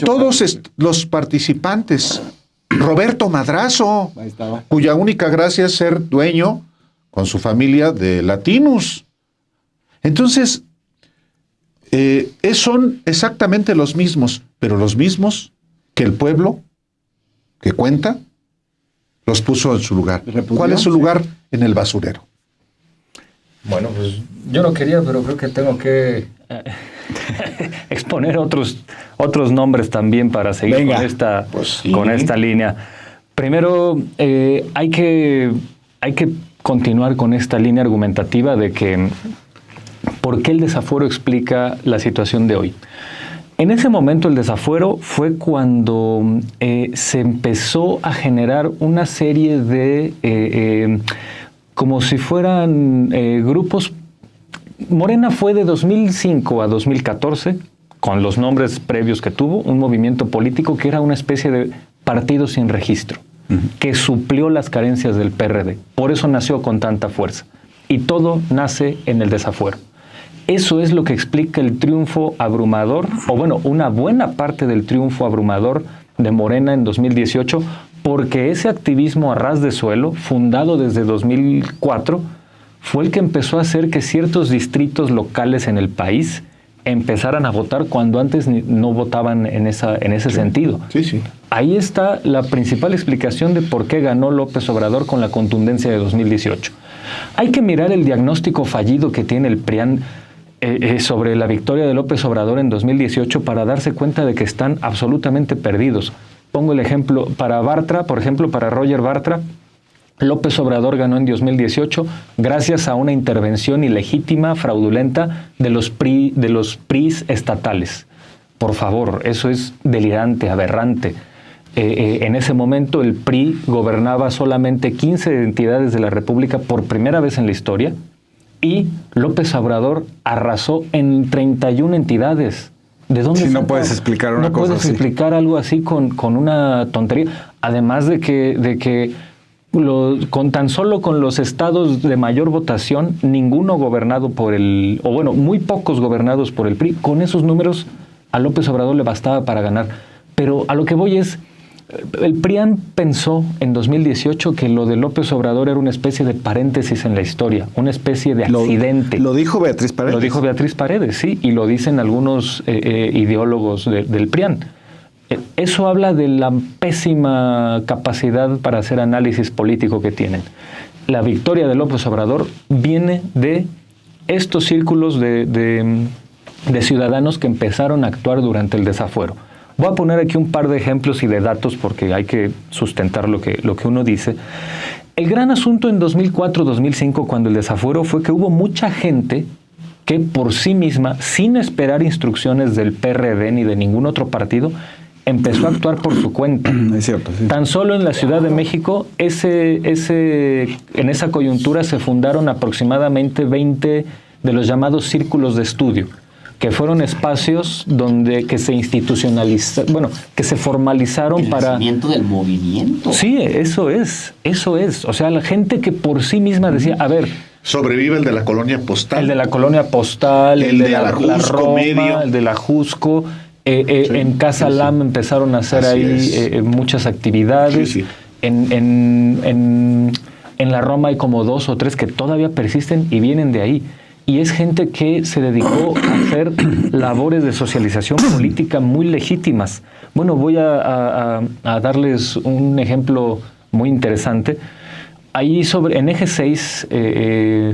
[SPEAKER 4] todos los participantes. Roberto Madrazo,
[SPEAKER 2] Ahí estaba.
[SPEAKER 4] cuya única gracia es ser dueño con su familia de Latinus. Entonces, son exactamente los mismos, pero los mismos que el pueblo que cuenta los puso en su lugar.
[SPEAKER 2] ¿Repudió?
[SPEAKER 4] ¿Cuál es su lugar? En el basurero.
[SPEAKER 3] Bueno, pues yo no quería, pero creo que tengo que exponer otros nombres también para seguir
[SPEAKER 2] Venga.
[SPEAKER 3] con esta línea. Primero, hay que continuar con esta línea argumentativa de que ¿por qué el desafuero explica la situación de hoy? En ese momento el desafuero fue cuando se empezó a generar una serie de como si fueran grupos. Morena fue de 2005 a 2014, con los nombres previos que tuvo, un movimiento político que era una especie de partido sin registro, que suplió las carencias del PRD. Por eso nació con tanta fuerza. Y todo nace en el desafuero. Eso es lo que explica el triunfo abrumador, o bueno, una buena parte del triunfo abrumador de Morena en 2018, porque ese activismo a ras de suelo, fundado desde 2004, fue el que empezó a hacer que ciertos distritos locales en el país empezaran a votar cuando antes no votaban en ese sentido.
[SPEAKER 4] Sí, sí.
[SPEAKER 3] Ahí está la principal explicación de por qué ganó López Obrador con la contundencia de 2018. Hay que mirar el diagnóstico fallido que tiene el PRIAN sobre la victoria de López Obrador en 2018 para darse cuenta de que están absolutamente perdidos. Pongo el ejemplo para Bartra, por ejemplo, para Roger Bartra. López Obrador ganó en 2018 gracias a una intervención ilegítima, fraudulenta de los PRIs estatales. Por favor, eso es delirante, aberrante. En ese momento el PRI gobernaba solamente 15 entidades de la República por primera vez en la historia y López Obrador arrasó en 31 entidades. ¿De dónde
[SPEAKER 2] no puedes explicar una cosa así.
[SPEAKER 3] No puedes explicar algo así con una tontería. Además de que con tan solo con los estados de mayor votación, ninguno gobernado por muy pocos gobernados por el PRI, con esos números a López Obrador le bastaba para ganar. Pero a lo que voy es, el PRIAN pensó en 2018 que lo de López Obrador era una especie de paréntesis en la historia, una especie de accidente.
[SPEAKER 2] Lo dijo Beatriz Paredes.
[SPEAKER 3] Lo dijo Beatriz Paredes, sí, y lo dicen algunos ideólogos del PRIAN. Eso habla de la pésima capacidad para hacer análisis político que tienen. La victoria de López Obrador viene de estos círculos de ciudadanos que empezaron a actuar durante el desafuero. Voy a poner aquí un par de ejemplos y de datos porque hay que sustentar lo que uno dice. El gran asunto en 2004-2005, cuando el desafuero, fue que hubo mucha gente que por sí misma, sin esperar instrucciones del PRD ni de ningún otro partido, empezó a actuar por su cuenta.
[SPEAKER 2] Es cierto, sí.
[SPEAKER 3] Tan solo en la Ciudad de México, en esa coyuntura se fundaron aproximadamente 20 de los llamados círculos de estudio, que fueron espacios que se institucionalizaron, que se formalizaron para...
[SPEAKER 6] El nacimiento del movimiento.
[SPEAKER 3] Sí, eso es. O sea, la gente que por sí misma decía, a ver...
[SPEAKER 5] Sobrevive el de la colonia postal.
[SPEAKER 3] El de la colonia postal,
[SPEAKER 5] el de la
[SPEAKER 3] Roma,
[SPEAKER 5] medio.
[SPEAKER 3] el de la Jusco. En Casa Lam empezaron a hacer muchas actividades.
[SPEAKER 5] Sí, sí.
[SPEAKER 3] En la Roma hay como 2 o 3 que todavía persisten y vienen de ahí. Y es gente que se dedicó a hacer labores de socialización política muy legítimas. Bueno, voy a darles un ejemplo muy interesante. Ahí en Eje 6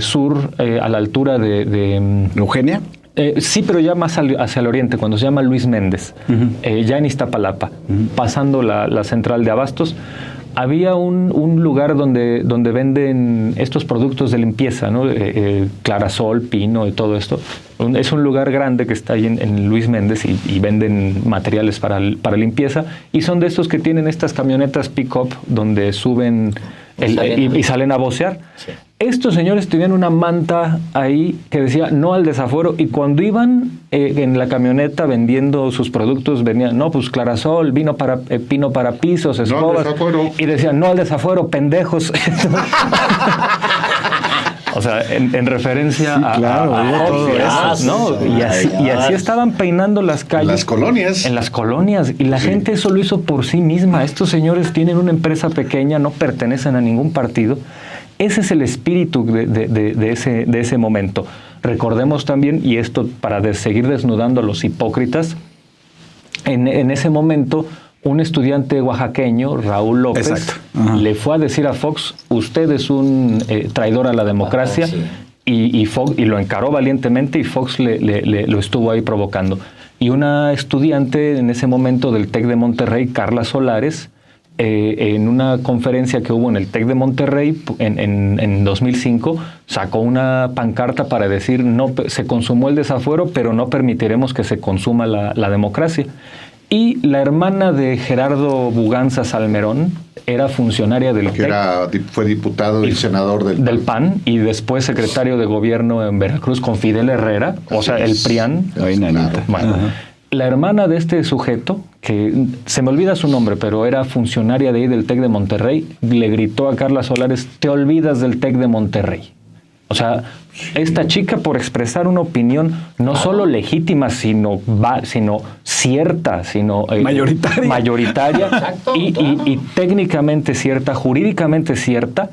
[SPEAKER 3] Sur, a la altura de
[SPEAKER 2] ¿Eugenia?
[SPEAKER 3] Sí, pero ya más hacia el oriente, cuando se llama Luis Méndez, ya en Iztapalapa, pasando la central de abastos. Había un lugar donde venden estos productos de limpieza, ¿no? Clarasol, Pino y todo esto. Es un lugar grande que está ahí en Luis Méndez y venden materiales para limpieza. Y son de estos que tienen estas camionetas pick-up donde suben y salen a vocear.
[SPEAKER 1] Sí.
[SPEAKER 3] Estos señores tenían una manta ahí que decía no al desafuero, y cuando iban en la camioneta vendiendo sus productos, venían, no, pues Clarasol, Pino para pisos, escobas, y decían no al desafuero, pendejos. O sea, en referencia a todo eso, ¿no? Y así estaban peinando las calles.
[SPEAKER 5] Las colonias.
[SPEAKER 3] En las colonias. Y la gente eso lo hizo por sí misma. Estos señores tienen una empresa pequeña, no pertenecen a ningún partido. Ese es el espíritu de ese momento. Recordemos también, y esto para seguir desnudando a los hipócritas, en ese momento un estudiante oaxaqueño, Raúl López, le fue a decir a Fox, usted es un traidor a la democracia, y lo encaró valientemente, y Fox lo estuvo ahí provocando. Y una estudiante en ese momento del TEC de Monterrey, Carla Solares, en una conferencia que hubo en el TEC de Monterrey en 2005, sacó una pancarta para decir, no, se consumó el desafuero, pero no permitiremos que se consuma la democracia. Y la hermana de Gerardo Buganza Salmerón era funcionaria del TEC.
[SPEAKER 5] Fue diputado y senador
[SPEAKER 3] del PAN, y después secretario de gobierno en Veracruz con Fidel Herrera, o sea, el PRIAN.
[SPEAKER 5] Claro.
[SPEAKER 3] Bueno, la hermana de este sujeto, que se me olvida su nombre, pero era funcionaria de ahí del TEC de Monterrey, le gritó a Carla Solares, te olvidas del TEC de Monterrey. O sea, esta chica, por expresar una opinión no solo legítima, sino cierta, sino mayoritaria y técnicamente cierta, jurídicamente cierta,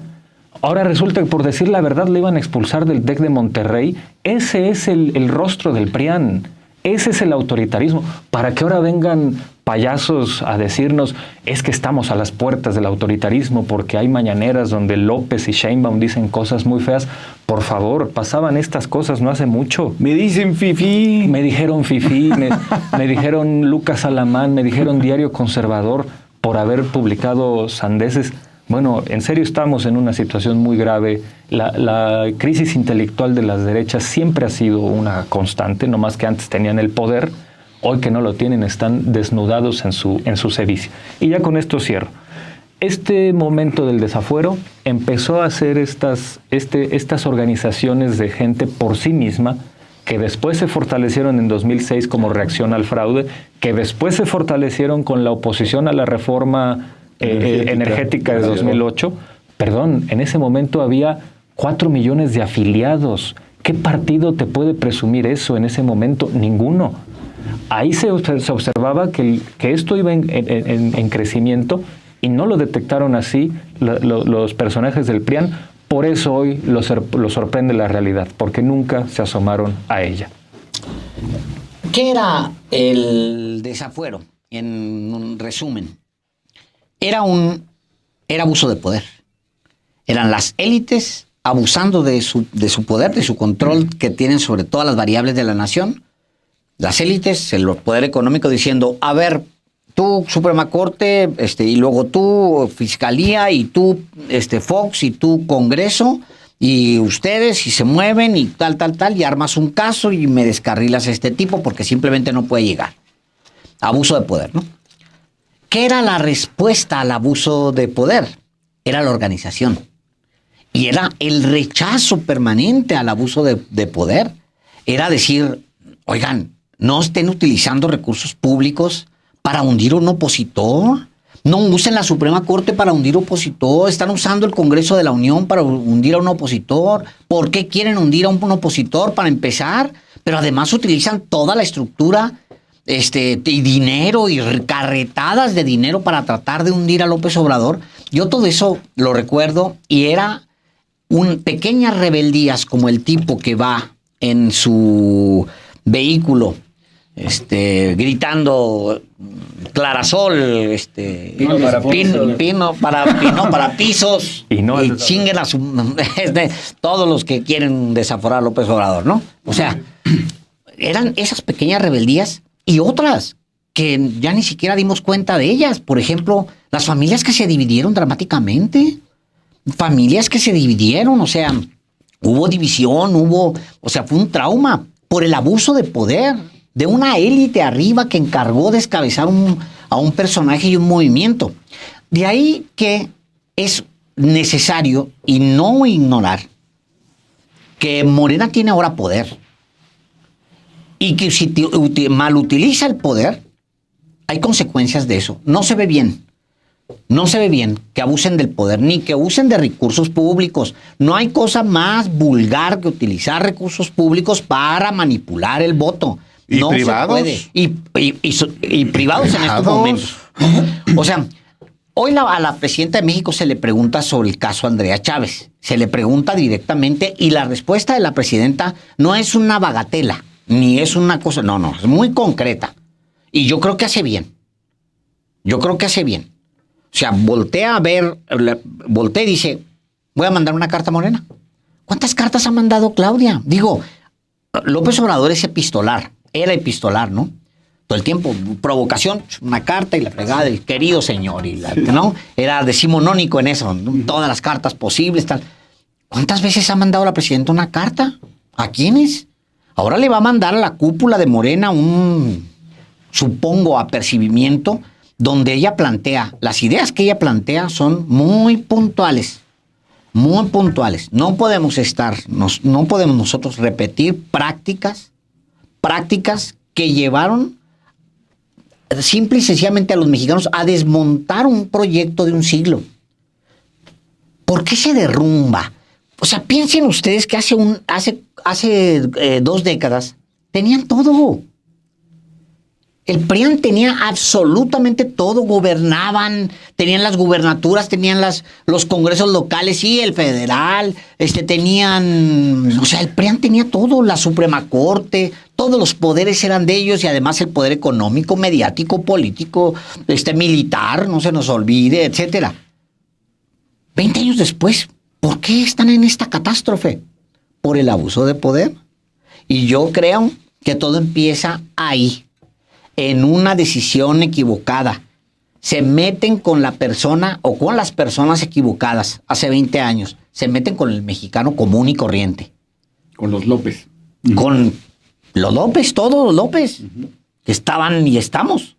[SPEAKER 3] ahora resulta que por decir la verdad le iban a expulsar del TEC de Monterrey. Ese es el rostro del PRIAN. Ese es el autoritarismo. Para que ahora vengan payasos a decirnos, es que estamos a las puertas del autoritarismo porque hay mañaneras donde López y Sheinbaum dicen cosas muy feas. Por favor, pasaban estas cosas no hace mucho.
[SPEAKER 2] Me dicen fifí.
[SPEAKER 3] Me dijeron fifí, me dijeron Lucas Alamán, me dijeron Diario Conservador por haber publicado sandeces. Bueno, en serio estamos en una situación muy grave. La crisis intelectual de las derechas siempre ha sido una constante, no más que antes tenían el poder, hoy que no lo tienen están desnudados en su sevicia. Y ya con esto cierro. Este momento del desafuero empezó a hacer estas organizaciones de gente por sí misma, que después se fortalecieron en 2006 como reacción al fraude, que después se fortalecieron con la oposición a la reforma energética de 2008. Perdón, en ese momento había 4 millones de afiliados. ¿Qué partido te puede presumir eso en ese momento? Ninguno. Ahí se observaba que esto iba en crecimiento y no lo detectaron así los personajes del PRIAN. Por eso hoy los sorprende la realidad, porque nunca se asomaron a ella.
[SPEAKER 6] ¿Qué era el desafuero? En un resumen, era abuso de poder. Eran las élites abusando de su poder, de su control que tienen sobre todas las variables de la nación. Las élites, el poder económico, diciendo, a ver, tú Suprema Corte, y luego tú Fiscalía, y tú Fox, y tú Congreso, y ustedes, y se mueven, y tal, y armas un caso y me descarrilas a este tipo porque simplemente no puede llegar. Abuso de poder, ¿no? ¿Qué era la respuesta al abuso de poder? Era la organización. Y era el rechazo permanente al abuso de poder. Era decir, oigan, no estén utilizando recursos públicos para hundir a un opositor. No usen la Suprema Corte para hundir opositor. Están usando el Congreso de la Unión para hundir a un opositor. ¿Por qué quieren hundir a un opositor? Para empezar. Pero además utilizan toda la estructura y dinero y carretadas de dinero para tratar de hundir a López Obrador. Yo todo eso lo recuerdo y era pequeñas rebeldías como el tipo que va en su vehículo gritando Clarasol, Pino para pisos y chinguen a todos los que quieren desaforar a López Obrador, ¿no? O sea, eran esas pequeñas rebeldías y otras que ya ni siquiera dimos cuenta de ellas. Por ejemplo, las familias que se dividieron dramáticamente. Familias que se dividieron, o sea, hubo división, fue un trauma por el abuso de poder de una élite arriba que encargó de descabezar a un personaje y un movimiento. De ahí que es necesario y no ignorar que Morena tiene ahora poder y que si mal utiliza el poder, hay consecuencias de eso. No se ve bien. No se ve bien que abusen del poder ni que usen de recursos públicos. No hay cosa más vulgar que utilizar recursos públicos para manipular el voto.
[SPEAKER 4] ¿Y
[SPEAKER 6] no
[SPEAKER 4] privados?
[SPEAKER 6] se puede. Y privados en estos momentos. O sea, hoy a la presidenta de México se le pregunta sobre el caso Andrea Chávez. Se le pregunta directamente y la respuesta de la presidenta no es una bagatela, ni es una cosa, no, es muy concreta. Y yo creo que hace bien. O sea, voltea y dice, voy a mandar una carta a Morena. ¿Cuántas cartas ha mandado Claudia? Digo, López Obrador es epistolar, era epistolar, ¿no? Todo el tiempo, provocación, una carta y la fregada del querido señor, ¿no? Era decimonónico en eso, ¿no? Todas las cartas posibles, tal. ¿Cuántas veces ha mandado la presidenta una carta? ¿A quiénes? Ahora le va a mandar a la cúpula de Morena supongo, apercibimiento, donde ella plantea, las ideas que ella plantea son muy puntuales. Muy puntuales. No podemos nosotros repetir prácticas que llevaron simple y sencillamente a los mexicanos a desmontar un proyecto de un siglo. ¿Por qué se derrumba? O sea, piensen ustedes que hace 2 décadas tenían todo. El PRIAN tenía absolutamente todo, gobernaban, tenían las gubernaturas, tenían los congresos locales y el federal, el PRIAN tenía todo, la Suprema Corte, todos los poderes eran de ellos y además el poder económico, mediático, político, militar, no se nos olvide, etcétera. 20 años después, ¿por qué están en esta catástrofe? Por el abuso de poder. Y yo creo que todo empieza ahí. En una decisión equivocada. Se meten con la persona o con las personas equivocadas hace 20 años. Se meten con el mexicano común y corriente.
[SPEAKER 2] Con los López.
[SPEAKER 6] Con los López, todos los López. Que estaban y estamos.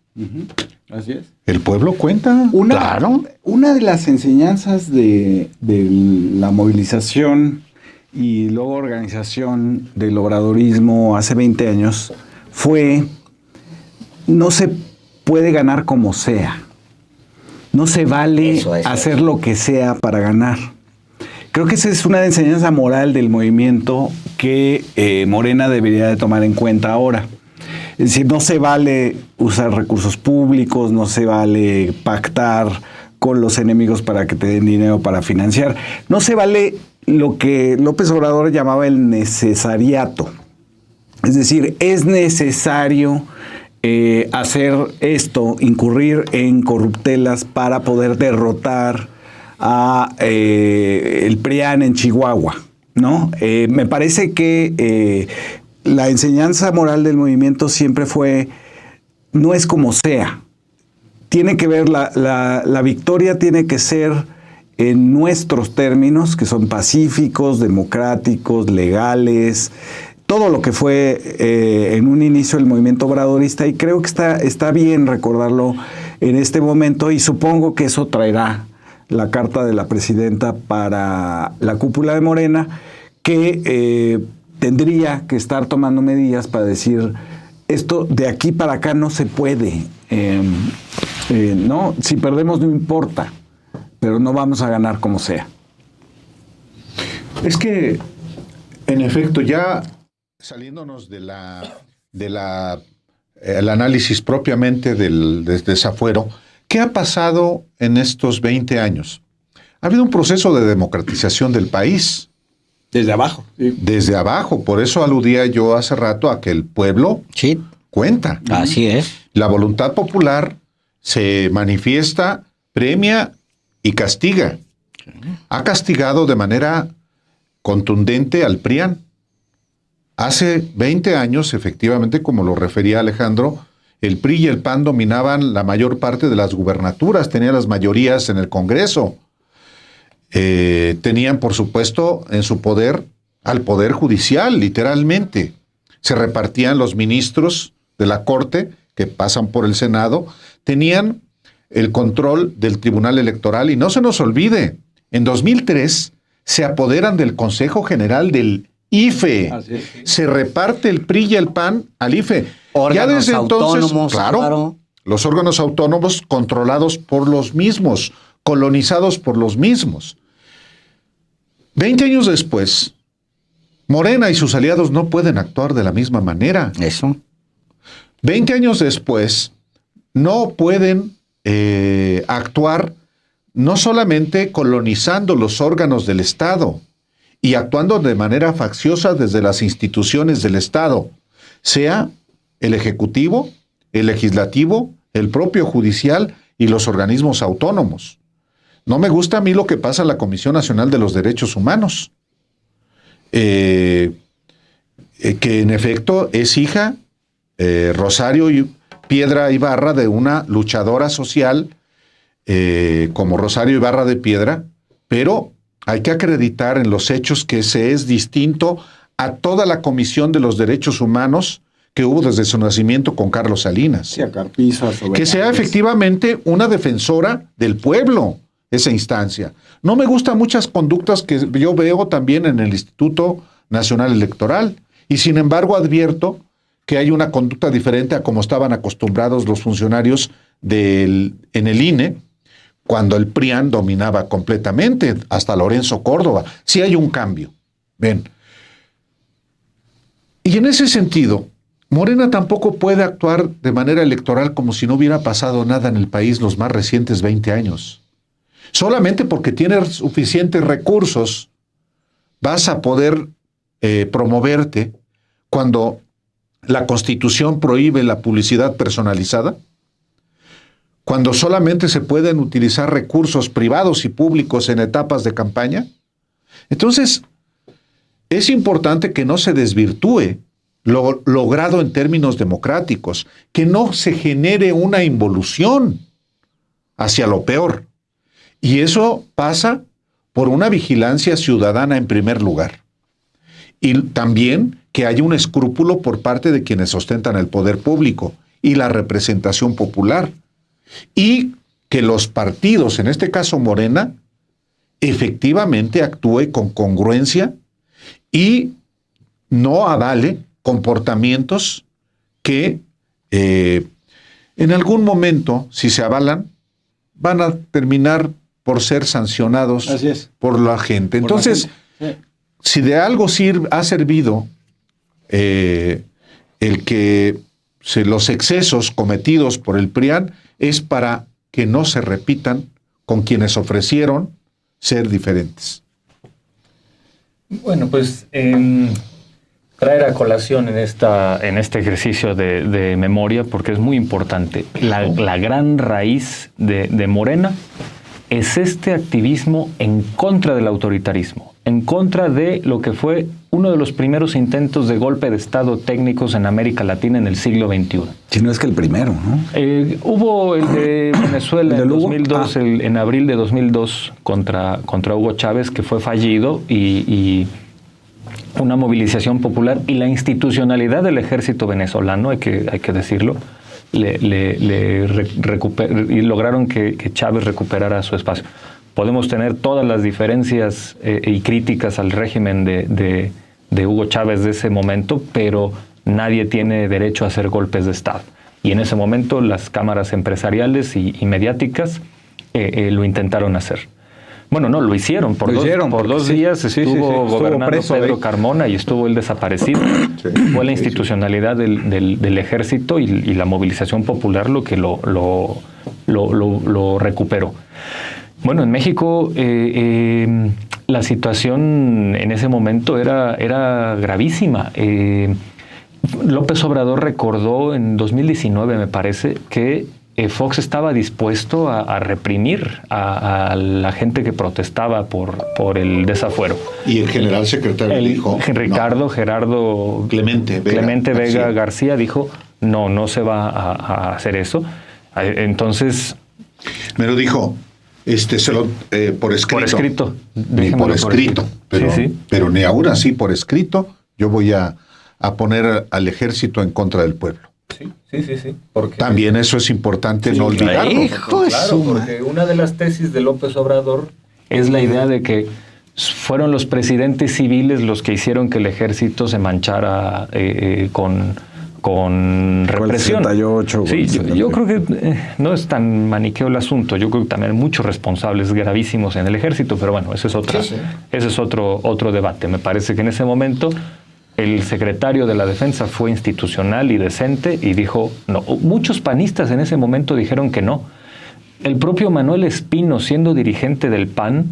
[SPEAKER 2] Así es.
[SPEAKER 4] El pueblo cuenta.
[SPEAKER 6] Claro.
[SPEAKER 2] Una de las enseñanzas de la movilización y luego organización del obradorismo hace 20 años fue: no se puede ganar como sea. No se vale hacer lo que sea para ganar. Creo que esa es una enseñanza moral del movimiento que Morena debería de tomar en cuenta ahora. Es decir, no se vale usar recursos públicos, no se vale pactar con los enemigos para que te den dinero para financiar. No se vale lo que López Obrador llamaba el necesariato. Es decir, es necesario hacer esto, incurrir en corruptelas para poder derrotar a el PRIAN en Chihuahua, ¿no? Me parece que la enseñanza moral del movimiento siempre fue: no es como sea. Tiene que ver, la victoria tiene que ser en nuestros términos, que son pacíficos, democráticos, legales, todo lo que fue en un inicio el movimiento obradorista, y creo que está bien recordarlo en este momento, y supongo que eso traerá la carta de la presidenta para la cúpula de Morena, que tendría que estar tomando medidas para decir: esto de aquí para acá no se puede, ¿no? Si perdemos no importa, pero no vamos a ganar como sea.
[SPEAKER 4] Es que, en efecto, ya saliéndonos el análisis propiamente del desafuero, ¿qué ha pasado en estos 20 años? Ha habido un proceso de democratización del país.
[SPEAKER 2] Desde abajo. Sí.
[SPEAKER 4] Desde abajo. Por eso aludía yo hace rato a que el pueblo cuenta.
[SPEAKER 6] Así es.
[SPEAKER 4] La voluntad popular se manifiesta, premia y castiga. Ha castigado de manera contundente al PRIAN. hace 20 años, efectivamente, como lo refería Alejandro, el PRI y el PAN dominaban la mayor parte de las gubernaturas, tenían las mayorías en el Congreso. Tenían, por supuesto, en su poder al Poder Judicial, literalmente. Se repartían los ministros de la Corte, que pasan por el Senado, tenían el control del Tribunal Electoral. Y no se nos olvide, en 2003 se apoderan del Consejo General del IFE. Se reparte el PRI y el PAN al IFE.
[SPEAKER 6] Órganos
[SPEAKER 4] ya desde entonces,
[SPEAKER 6] autónomos, claro,
[SPEAKER 4] los órganos autónomos controlados por los mismos, colonizados por los mismos. 20 años después, Morena y sus aliados no pueden actuar de la misma manera.
[SPEAKER 6] Eso.
[SPEAKER 4] 20 años después, no pueden actuar no solamente colonizando los órganos del Estado y actuando de manera facciosa desde las instituciones del Estado, sea el Ejecutivo, el Legislativo, el propio Judicial y los organismos autónomos. No me gusta a mí lo que pasa en la Comisión Nacional de los Derechos Humanos, que en efecto es hija, Rosario Piedra Ibarra, de una luchadora social como Rosario Ibarra de Piedra, pero hay que acreditar en los hechos que se es distinto a toda la Comisión de los Derechos Humanos que hubo desde su nacimiento con Carlos Salinas.
[SPEAKER 2] Sí, a Carpizo, a
[SPEAKER 4] que sea efectivamente una defensora del pueblo, esa instancia. No me gustan muchas conductas que yo veo también en el Instituto Nacional Electoral, y sin embargo advierto que hay una conducta diferente a como estaban acostumbrados los funcionarios en el INE, cuando el PRIAN dominaba completamente, hasta Lorenzo Córdoba. Sí hay un cambio. Ven. Y en ese sentido, Morena tampoco puede actuar de manera electoral como si no hubiera pasado nada en el país los más recientes 20 años. Solamente porque tiene suficientes recursos vas a poder promoverte cuando la Constitución prohíbe la publicidad personalizada, cuando solamente se pueden utilizar recursos privados y públicos en etapas de campaña. Entonces, es importante que no se desvirtúe lo logrado en términos democráticos, que no se genere una involución hacia lo peor. Y eso pasa por una vigilancia ciudadana en primer lugar. Y también que haya un escrúpulo por parte de quienes ostentan el poder público y la representación popular. Y que los partidos, en este caso Morena, efectivamente actúe con congruencia y no avale comportamientos que en algún momento, si se avalan, van a terminar por ser sancionados por la gente. Entonces, si de algo ha servido el que los excesos cometidos por el PRIAN, es para que no se repitan con quienes ofrecieron ser diferentes.
[SPEAKER 3] Bueno, pues traer a colación en este ejercicio de memoria, porque es muy importante. La gran raíz de Morena es este activismo en contra del autoritarismo, en contra de lo que fue uno de los primeros intentos de golpe de Estado técnicos en América Latina en el siglo XXI.
[SPEAKER 2] Si no es que el primero, ¿no?
[SPEAKER 3] Hubo el de Venezuela en 2002, en abril de 2002, contra Hugo Chávez, que fue fallido, y una movilización popular y la institucionalidad del ejército venezolano, hay que decirlo, y lograron que Chávez recuperara su espacio. Podemos tener todas las diferencias y críticas al régimen de Hugo Chávez de ese momento, pero nadie tiene derecho a hacer golpes de Estado. Y en ese momento las cámaras empresariales y mediáticas lo intentaron hacer. Bueno, no, lo hicieron. Por dos días estuvo gobernando Pedro Carmona y estuvo él desaparecido. Fue la institucionalidad del ejército y la movilización popular lo que lo recuperó. Bueno, en México la situación en ese momento era gravísima. López Obrador recordó en 2019, me parece, que Fox estaba dispuesto a reprimir a la gente que protestaba por el desafuero.
[SPEAKER 5] Y el general secretario dijo...
[SPEAKER 3] Ricardo Gerardo
[SPEAKER 5] Clemente
[SPEAKER 3] Vega García dijo, no se va a hacer eso. Entonces...
[SPEAKER 5] Me lo dijo, por escrito.
[SPEAKER 3] Por escrito.
[SPEAKER 5] Por escrito. Pero ni aún así por escrito yo voy a poner al ejército en contra del pueblo.
[SPEAKER 3] Sí. Porque
[SPEAKER 5] también eso es importante no olvidarlo.
[SPEAKER 3] Claro, porque una de las tesis de López Obrador es la idea de que fueron los presidentes civiles los que hicieron que el ejército se manchara con represión.
[SPEAKER 2] 78,
[SPEAKER 3] sí, yo creo que no es tan maniqueo el asunto. Yo creo que también hay muchos responsables gravísimos en el ejército, pero bueno, ese es otro debate. Me parece que en ese momento el secretario de la Defensa fue institucional y decente y dijo no. Muchos panistas en ese momento dijeron que no. El propio Manuel Espino, siendo dirigente del PAN,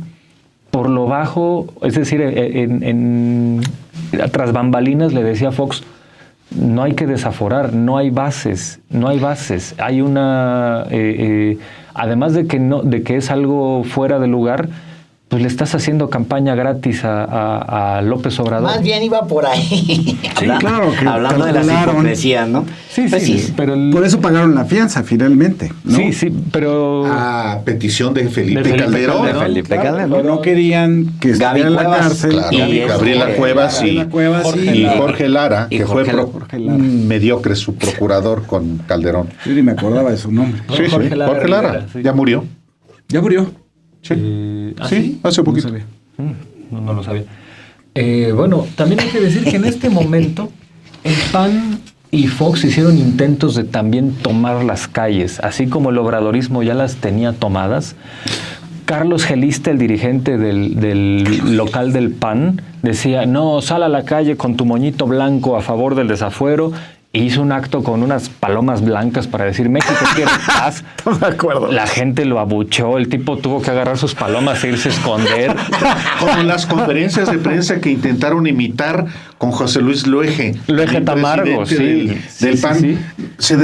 [SPEAKER 3] por lo bajo, es decir, tras bambalinas le decía a Fox, no hay que desaforar, no hay bases. Hay una... además de que es algo fuera de lugar, pues le estás haciendo campaña gratis a López Obrador.
[SPEAKER 6] Más bien iba por ahí.
[SPEAKER 2] Sí, claro. Que
[SPEAKER 1] hablando de las hipocresías, ¿no?
[SPEAKER 3] Sí, pero
[SPEAKER 2] por eso pagaron la fianza finalmente, ¿no?
[SPEAKER 3] Sí, pero...
[SPEAKER 5] A petición de Felipe Calderón.
[SPEAKER 2] No querían que estuviera en la cárcel.
[SPEAKER 5] Claro, y Gabriela Cuevas y Jorge Lara, que fue un mediocre su procurador con Calderón.
[SPEAKER 2] Yo ni me acordaba de su nombre.
[SPEAKER 5] Jorge Lara. Ya murió.
[SPEAKER 2] ¿Ya murió?
[SPEAKER 5] Sí, hace poquito.
[SPEAKER 3] No lo sabía. Bueno, también hay que decir que en este momento el PAN y Fox hicieron intentos de también tomar las calles, así como el obradorismo ya las tenía tomadas. Carlos Geliste, el dirigente del local del PAN, decía, no, sal a la calle con tu moñito blanco a favor del desafuero. E hizo un acto con unas palomas blancas para decir México quiere paz.
[SPEAKER 2] No me acuerdo.
[SPEAKER 3] La gente lo abucheó, el tipo tuvo que agarrar sus palomas e irse a esconder.
[SPEAKER 5] Como en las conferencias de prensa que intentaron imitar con José Luis Luege.
[SPEAKER 3] Luege Tamargo, sí.
[SPEAKER 5] Del PAN.
[SPEAKER 3] Sí.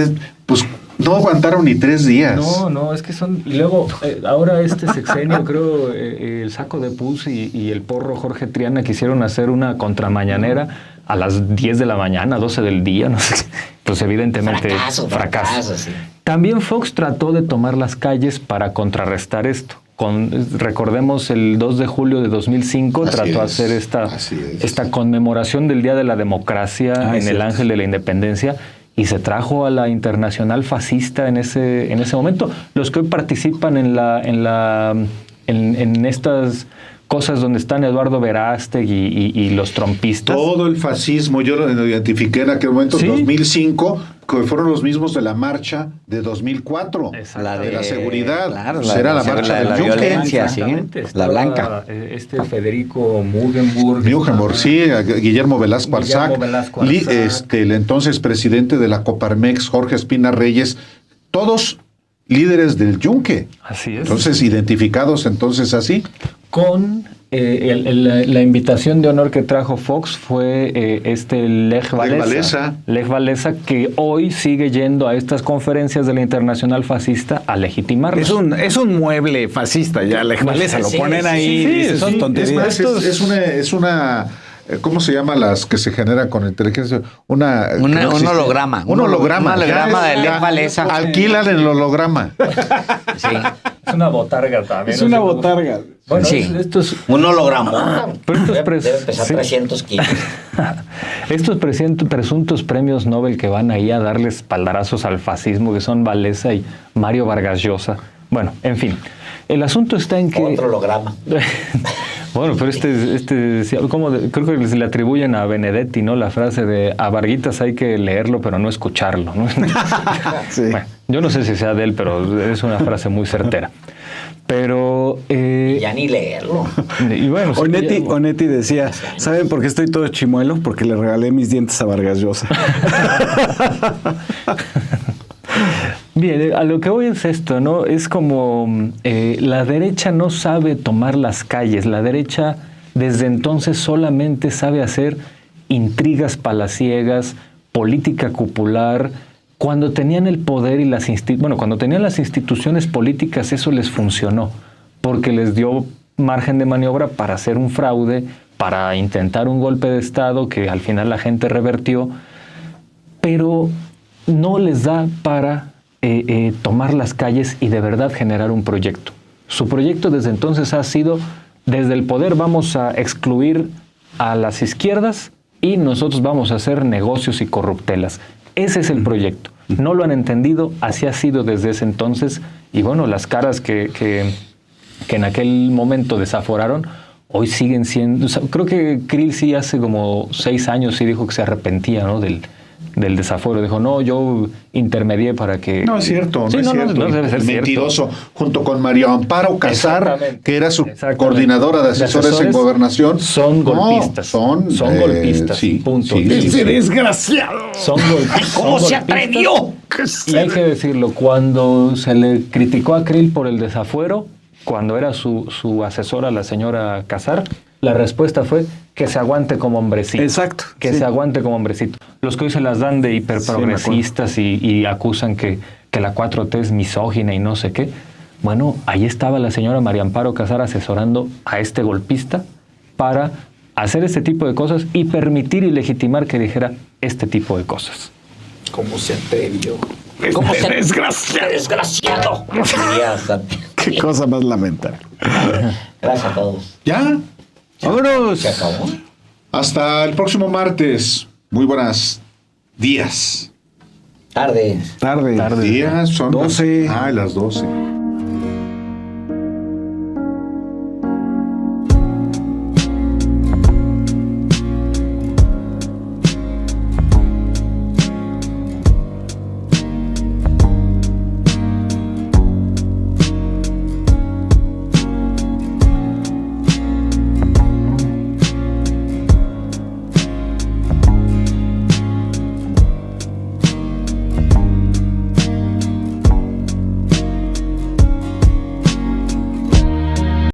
[SPEAKER 5] Pues no aguantaron ni 3 días.
[SPEAKER 3] No, es que son... Y luego, ahora este sexenio, creo, el Saco de Pus y el porro Jorge Triana quisieron hacer una contramañanera a las 10 de la mañana, 12 del día, no sé. Pues evidentemente fracaso. Sí. También Fox trató de tomar las calles para contrarrestar esto. Recordemos el 2 de julio de 2005 trató de hacer esta conmemoración del Día de la Democracia en el Ángel de la Independencia y se trajo a la Internacional Fascista en ese momento. Los que hoy participan en estas cosas donde están Eduardo Verástegui y los trompistas.
[SPEAKER 5] Todo el fascismo, yo lo identifiqué en aquel momento, en 2005, que fueron los mismos de la marcha de 2004, la de la seguridad.
[SPEAKER 1] Claro,
[SPEAKER 5] era la marcha de la
[SPEAKER 1] violencia, sí, la blanca.
[SPEAKER 3] Federico Mugenburg,
[SPEAKER 5] sí, Guillermo Velasco Arzac, el entonces presidente de la Coparmex, Jorge Espina Reyes, todos líderes del Yunque.
[SPEAKER 3] Así es.
[SPEAKER 5] Entonces, identificados entonces
[SPEAKER 3] con la invitación de honor que trajo Fox fue Lech Walesa, que hoy sigue yendo a estas conferencias de la Internacional Fascista a legitimarlos.
[SPEAKER 2] Es un mueble fascista ya, Lech Walesa, lo ponen ahí, son tonterías.
[SPEAKER 5] Es una ¿cómo se llama las que se generan con inteligencia?
[SPEAKER 1] Un holograma.
[SPEAKER 5] Un holograma.
[SPEAKER 1] Un holograma de Lech Walesa.
[SPEAKER 5] Alquilan el holograma.
[SPEAKER 3] Sí. Es una botarga también.
[SPEAKER 2] Es una botarga.
[SPEAKER 3] Bueno,
[SPEAKER 1] sí.
[SPEAKER 3] Esto es
[SPEAKER 1] un holograma.
[SPEAKER 3] Debe
[SPEAKER 1] pesar 300 kilos.
[SPEAKER 3] Estos presuntos premios Nobel que van ahí a darle espaldarazos al fascismo, que son Walesa y Mario Vargas Llosa. Bueno, en fin. El asunto está en que...
[SPEAKER 1] Otro holograma.
[SPEAKER 3] Bueno, pero creo que se le atribuyen a Benedetti, ¿no? La frase de a Varguitas hay que leerlo, pero no escucharlo, ¿no?
[SPEAKER 2] Sí.
[SPEAKER 3] Bueno, yo no sé si sea de él, pero es una frase muy certera. Pero...
[SPEAKER 1] ya ni leerlo.
[SPEAKER 3] Y bueno,
[SPEAKER 2] Onetti decía, ¿saben por qué estoy todo chimuelo? Porque le regalé mis dientes a Vargas Llosa.
[SPEAKER 3] Bien, a lo que voy es esto, ¿no? Es como la derecha no sabe tomar las calles. La derecha desde entonces solamente sabe hacer intrigas palaciegas, política cupular, Cuando tenían el poder y cuando tenían las instituciones políticas, eso les funcionó, porque les dio margen de maniobra para hacer un fraude, para intentar un golpe de Estado que al final la gente revertió, pero no les da para tomar las calles y de verdad generar un proyecto. Su proyecto desde entonces ha sido, desde el poder vamos a excluir a las izquierdas y nosotros vamos a hacer negocios y corruptelas. Ese es el proyecto. No lo han entendido, así ha sido desde ese entonces. Y bueno, las caras que en aquel momento desaforaron, hoy siguen siendo... O sea, creo que Krill sí hace como 6 años sí dijo que se arrepentía, ¿no? del desafuero. Dijo, no, yo intermedié para que...
[SPEAKER 5] No es cierto,
[SPEAKER 3] Sí,
[SPEAKER 5] no es cierto.
[SPEAKER 3] no debe ser
[SPEAKER 5] Mentiroso, junto con María Amparo Casar,
[SPEAKER 3] Exactamente.
[SPEAKER 5] que era su
[SPEAKER 3] Exactamente.
[SPEAKER 5] coordinadora de asesores en gobernación.
[SPEAKER 3] Son golpistas.
[SPEAKER 5] No,
[SPEAKER 3] son golpistas.
[SPEAKER 5] sí,
[SPEAKER 3] punto.
[SPEAKER 5] sí, sí, sí.
[SPEAKER 2] desgraciado!
[SPEAKER 3] Son golpistas.
[SPEAKER 1] ¿Cómo se atrevió?
[SPEAKER 3] Y hay que decirlo, cuando se le criticó a Krill por el desafuero, cuando era su asesora, la señora Casar, la respuesta fue que se aguante como hombrecito.
[SPEAKER 2] Exacto,
[SPEAKER 3] Que
[SPEAKER 2] sí.
[SPEAKER 3] se aguante como hombrecito. Los que hoy se las dan de hiperprogresistas y acusan que la 4T es misógina y no sé qué. Bueno, ahí estaba la señora María Amparo Casar asesorando a este golpista para hacer este tipo de cosas y permitir y legitimar que dijera este tipo de cosas.
[SPEAKER 2] ¿Cómo se atrevió?
[SPEAKER 1] ¿Cómo se
[SPEAKER 2] desgraciado!
[SPEAKER 1] ¡Desgraciado! Diría Santi.
[SPEAKER 2] Qué cosa más lamentable.
[SPEAKER 1] Gracias a todos.
[SPEAKER 5] ¿Ya?
[SPEAKER 2] ¡Vámonos!
[SPEAKER 1] ¿Se acabó?
[SPEAKER 5] Hasta el próximo martes. Muy buenas días.
[SPEAKER 1] Tardes.
[SPEAKER 2] Tarde.
[SPEAKER 5] Días son
[SPEAKER 2] 12.
[SPEAKER 5] Las 12.